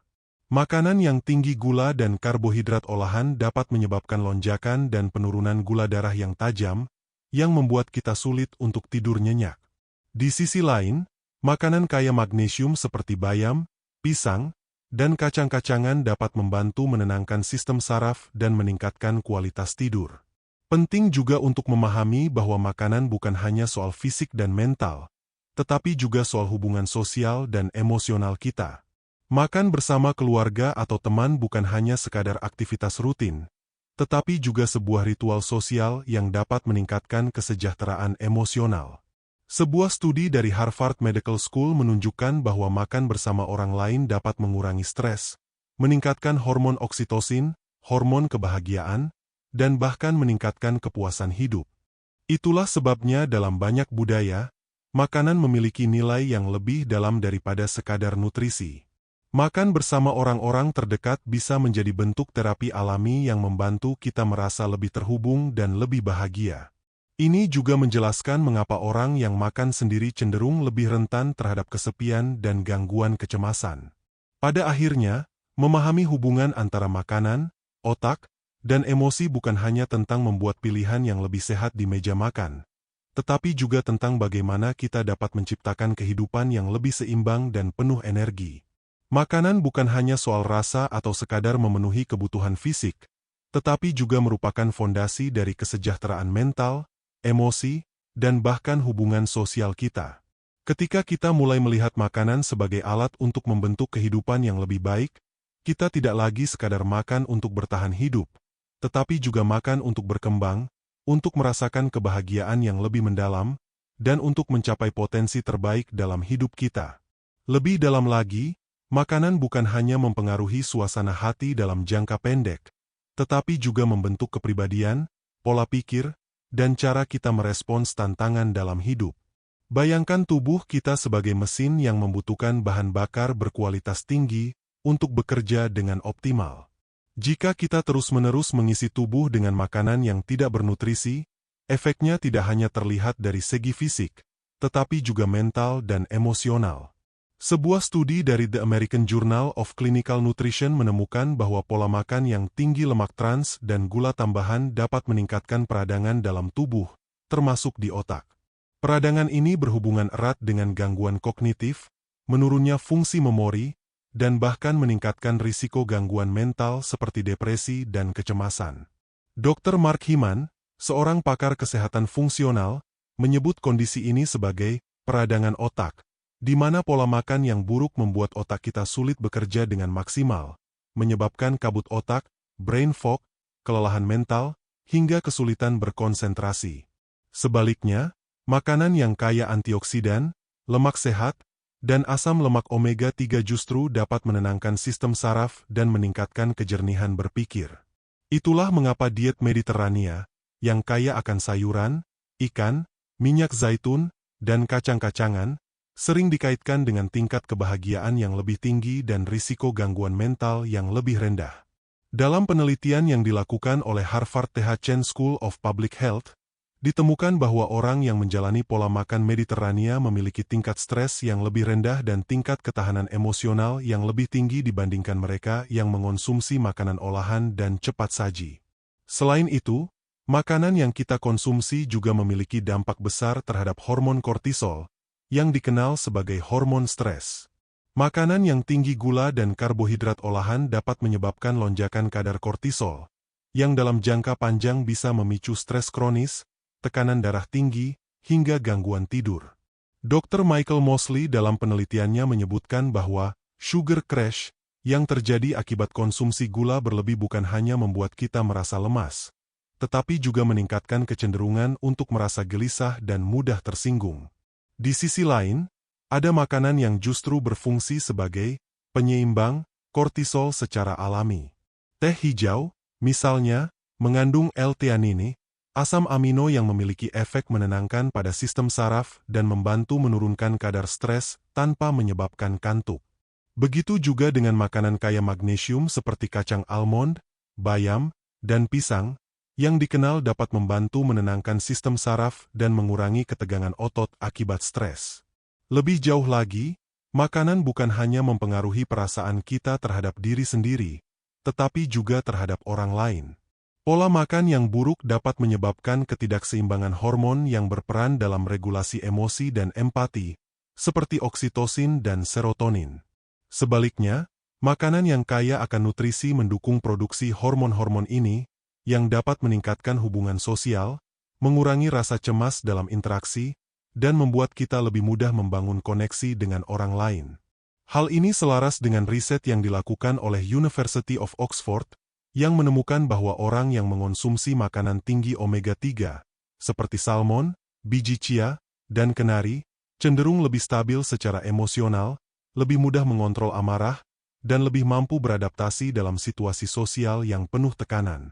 Makanan yang tinggi gula dan karbohidrat olahan dapat menyebabkan lonjakan dan penurunan gula darah yang tajam, yang membuat kita sulit untuk tidur nyenyak. Di sisi lain, makanan kaya magnesium seperti bayam, pisang, dan kacang-kacangan dapat membantu menenangkan sistem saraf dan meningkatkan kualitas tidur. Penting juga untuk memahami bahwa makanan bukan hanya soal fisik dan mental, tetapi juga soal hubungan sosial dan emosional kita. Makan bersama keluarga atau teman bukan hanya sekadar aktivitas rutin, tetapi juga sebuah ritual sosial yang dapat meningkatkan kesejahteraan emosional. Sebuah studi dari Harvard Medical School menunjukkan bahwa makan bersama orang lain dapat mengurangi stres, meningkatkan hormon oksitosin, hormon kebahagiaan, dan bahkan meningkatkan kepuasan hidup. Itulah sebabnya dalam banyak budaya, makanan memiliki nilai yang lebih dalam daripada sekadar nutrisi. Makan bersama orang-orang terdekat bisa menjadi bentuk terapi alami yang membantu kita merasa lebih terhubung dan lebih bahagia. Ini juga menjelaskan mengapa orang yang makan sendiri cenderung lebih rentan terhadap kesepian dan gangguan kecemasan. Pada akhirnya, memahami hubungan antara makanan, otak, dan emosi bukan hanya tentang membuat pilihan yang lebih sehat di meja makan, tetapi juga tentang bagaimana kita dapat menciptakan kehidupan yang lebih seimbang dan penuh energi. Makanan bukan hanya soal rasa atau sekadar memenuhi kebutuhan fisik, tetapi juga merupakan fondasi dari kesejahteraan mental, emosi, dan bahkan hubungan sosial kita. Ketika kita mulai melihat makanan sebagai alat untuk membentuk kehidupan yang lebih baik, kita tidak lagi sekadar makan untuk bertahan hidup, tetapi juga makan untuk berkembang, untuk merasakan kebahagiaan yang lebih mendalam, dan untuk mencapai potensi terbaik dalam hidup kita. Lebih dalam lagi, makanan bukan hanya mempengaruhi suasana hati dalam jangka pendek, tetapi juga membentuk kepribadian, pola pikir, dan cara kita merespons tantangan dalam hidup. Bayangkan tubuh kita sebagai mesin yang membutuhkan bahan bakar berkualitas tinggi untuk bekerja dengan optimal. Jika kita terus-menerus mengisi tubuh dengan makanan yang tidak bernutrisi, efeknya tidak hanya terlihat dari segi fisik, tetapi juga mental dan emosional. Sebuah studi dari The American Journal of Clinical Nutrition menemukan bahwa pola makan yang tinggi lemak trans dan gula tambahan dapat meningkatkan peradangan dalam tubuh, termasuk di otak. Peradangan ini berhubungan erat dengan gangguan kognitif, menurunnya fungsi memori, dan bahkan meningkatkan risiko gangguan mental seperti depresi dan kecemasan. Dr. Mark Hyman, seorang pakar kesehatan fungsional, menyebut kondisi ini sebagai peradangan otak, di mana pola makan yang buruk membuat otak kita sulit bekerja dengan maksimal, menyebabkan kabut otak, brain fog, kelelahan mental, hingga kesulitan berkonsentrasi. Sebaliknya, makanan yang kaya antioksidan, lemak sehat, dan asam lemak omega-3 justru dapat menenangkan sistem saraf dan meningkatkan kejernihan berpikir. Itulah mengapa diet Mediterania, yang kaya akan sayuran, ikan, minyak zaitun, dan kacang-kacangan, sering dikaitkan dengan tingkat kebahagiaan yang lebih tinggi dan risiko gangguan mental yang lebih rendah. Dalam penelitian yang dilakukan oleh Harvard Th Chan School of Public Health, Ditemukan bahwa orang yang menjalani pola makan Mediterania memiliki tingkat stres yang lebih rendah dan tingkat ketahanan emosional yang lebih tinggi dibandingkan mereka yang mengonsumsi makanan olahan dan cepat saji. Selain itu, makanan yang kita konsumsi juga memiliki dampak besar terhadap hormon kortisol, yang dikenal sebagai hormon stres. Makanan yang tinggi gula dan karbohidrat olahan dapat menyebabkan lonjakan kadar kortisol, yang dalam jangka panjang bisa memicu stres kronis, tekanan darah tinggi, hingga gangguan tidur. Dr. Michael Mosley dalam penelitiannya menyebutkan bahwa sugar crash yang terjadi akibat konsumsi gula berlebih bukan hanya membuat kita merasa lemas, tetapi juga meningkatkan kecenderungan untuk merasa gelisah dan mudah tersinggung. Di sisi lain, ada makanan yang justru berfungsi sebagai penyeimbang kortisol secara alami. Teh hijau, misalnya, mengandung L-theanine, asam amino yang memiliki efek menenangkan pada sistem saraf dan membantu menurunkan kadar stres tanpa menyebabkan kantuk. Begitu juga dengan makanan kaya magnesium seperti kacang almond, bayam, dan pisang, yang dikenal dapat membantu menenangkan sistem saraf dan mengurangi ketegangan otot akibat stres. Lebih jauh lagi, makanan bukan hanya mempengaruhi perasaan kita terhadap diri sendiri, tetapi juga terhadap orang lain. Pola makan yang buruk dapat menyebabkan ketidakseimbangan hormon yang berperan dalam regulasi emosi dan empati, seperti oksitosin dan serotonin. Sebaliknya, makanan yang kaya akan nutrisi mendukung produksi hormon-hormon ini, yang dapat meningkatkan hubungan sosial, mengurangi rasa cemas dalam interaksi, dan membuat kita lebih mudah membangun koneksi dengan orang lain. Hal ini selaras dengan riset yang dilakukan oleh University of Oxford, yang menemukan bahwa orang yang mengonsumsi makanan tinggi omega-3, seperti salmon, biji chia, dan kenari, cenderung lebih stabil secara emosional, lebih mudah mengontrol amarah, dan lebih mampu beradaptasi dalam situasi sosial yang penuh tekanan.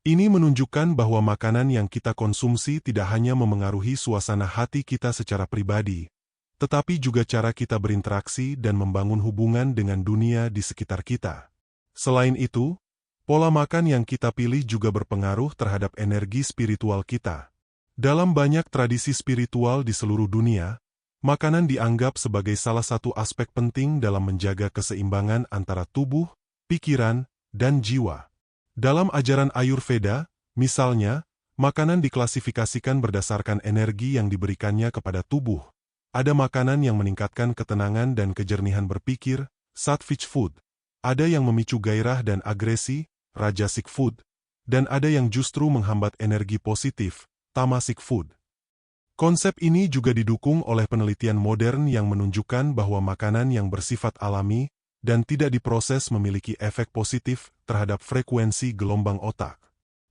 Ini menunjukkan bahwa makanan yang kita konsumsi tidak hanya memengaruhi suasana hati kita secara pribadi, tetapi juga cara kita berinteraksi dan membangun hubungan dengan dunia di sekitar kita. Selain itu, pola makan yang kita pilih juga berpengaruh terhadap energi spiritual kita. Dalam banyak tradisi spiritual di seluruh dunia, makanan dianggap sebagai salah satu aspek penting dalam menjaga keseimbangan antara tubuh, pikiran, dan jiwa. Dalam ajaran Ayurveda, misalnya, makanan diklasifikasikan berdasarkan energi yang diberikannya kepada tubuh. Ada makanan yang meningkatkan ketenangan dan kejernihan berpikir, sattvic food. Ada yang memicu gairah dan agresi, rajasic food, dan ada yang justru menghambat energi positif, tamasic food. Konsep ini juga didukung oleh penelitian modern yang menunjukkan bahwa makanan yang bersifat alami dan tidak diproses memiliki efek positif terhadap frekuensi gelombang otak.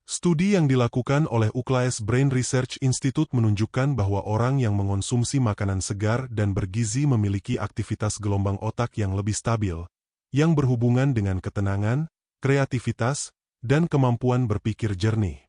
Studi yang dilakukan oleh Uclaes Brain Research Institute menunjukkan bahwa orang yang mengonsumsi makanan segar dan bergizi memiliki aktivitas gelombang otak yang lebih stabil, yang berhubungan dengan ketenangan, kreativitas, dan kemampuan berpikir jernih.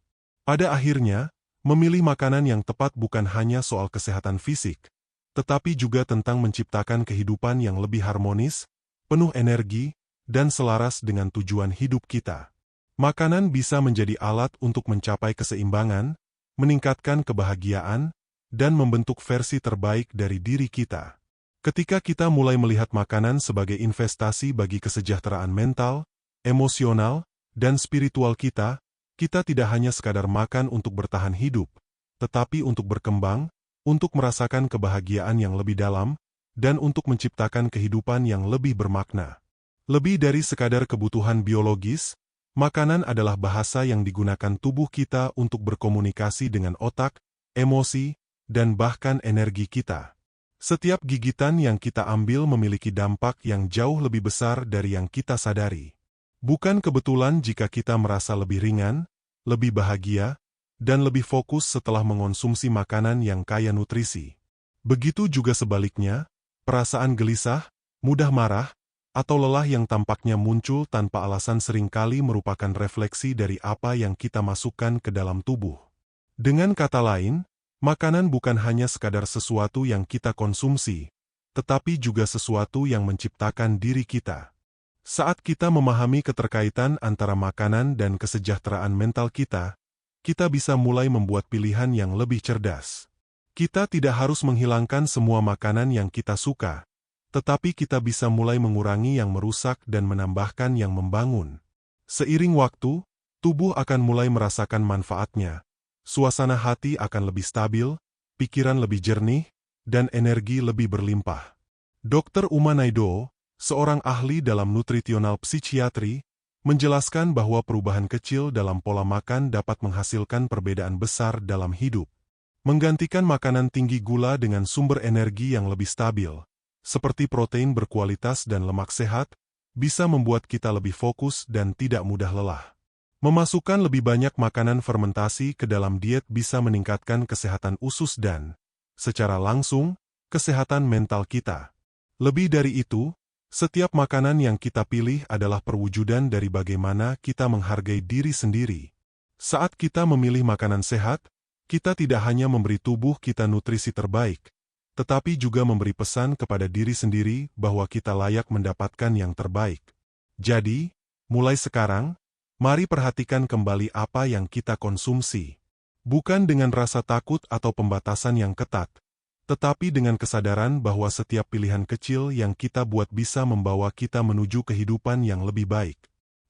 Pada akhirnya, memilih makanan yang tepat bukan hanya soal kesehatan fisik, tetapi juga tentang menciptakan kehidupan yang lebih harmonis, penuh energi, dan selaras dengan tujuan hidup kita. Makanan bisa menjadi alat untuk mencapai keseimbangan, meningkatkan kebahagiaan, dan membentuk versi terbaik dari diri kita. Ketika kita mulai melihat makanan sebagai investasi bagi kesejahteraan mental, emosional, dan spiritual kita, kita tidak hanya sekadar makan untuk bertahan hidup, tetapi untuk berkembang, untuk merasakan kebahagiaan yang lebih dalam, dan untuk menciptakan kehidupan yang lebih bermakna. Lebih dari sekadar kebutuhan biologis, makanan adalah bahasa yang digunakan tubuh kita untuk berkomunikasi dengan otak, emosi, dan bahkan energi kita. Setiap gigitan yang kita ambil memiliki dampak yang jauh lebih besar dari yang kita sadari. Bukan kebetulan jika kita merasa lebih ringan, lebih bahagia, dan lebih fokus setelah mengonsumsi makanan yang kaya nutrisi. Begitu juga sebaliknya, perasaan gelisah, mudah marah, atau lelah yang tampaknya muncul tanpa alasan seringkali merupakan refleksi dari apa yang kita masukkan ke dalam tubuh. Dengan kata lain, makanan bukan hanya sekadar sesuatu yang kita konsumsi, tetapi juga sesuatu yang menciptakan diri kita. Saat kita memahami keterkaitan antara makanan dan kesejahteraan mental kita, kita bisa mulai membuat pilihan yang lebih cerdas. Kita tidak harus menghilangkan semua makanan yang kita suka, tetapi kita bisa mulai mengurangi yang merusak dan menambahkan yang membangun. Seiring waktu, tubuh akan mulai merasakan manfaatnya. Suasana hati akan lebih stabil, pikiran lebih jernih, dan energi lebih berlimpah. Dr. Uma Naido, seorang ahli dalam nutritional psikiatri, menjelaskan bahwa perubahan kecil dalam pola makan dapat menghasilkan perbedaan besar dalam hidup. Menggantikan makanan tinggi gula dengan sumber energi yang lebih stabil, seperti protein berkualitas dan lemak sehat, bisa membuat kita lebih fokus dan tidak mudah lelah. Memasukkan lebih banyak makanan fermentasi ke dalam diet bisa meningkatkan kesehatan usus dan, secara langsung, kesehatan mental kita. Lebih dari itu, setiap makanan yang kita pilih adalah perwujudan dari bagaimana kita menghargai diri sendiri. Saat kita memilih makanan sehat, kita tidak hanya memberi tubuh kita nutrisi terbaik, tetapi juga memberi pesan kepada diri sendiri bahwa kita layak mendapatkan yang terbaik. Jadi, mulai sekarang, mari perhatikan kembali apa yang kita konsumsi. Bukan dengan rasa takut atau pembatasan yang ketat, tetapi dengan kesadaran bahwa setiap pilihan kecil yang kita buat bisa membawa kita menuju kehidupan yang lebih baik.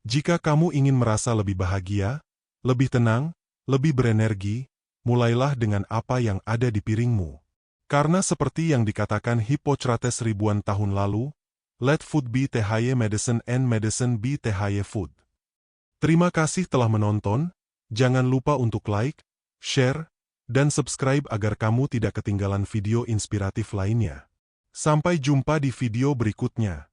Jika kamu ingin merasa lebih bahagia, lebih tenang, lebih berenergi, mulailah dengan apa yang ada di piringmu. Karena seperti yang dikatakan Hippocrates ribuan tahun lalu, let food be the medicine and medicine be the food. Terima kasih telah menonton, jangan lupa untuk like, share, dan subscribe agar kamu tidak ketinggalan video inspiratif lainnya. Sampai jumpa di video berikutnya.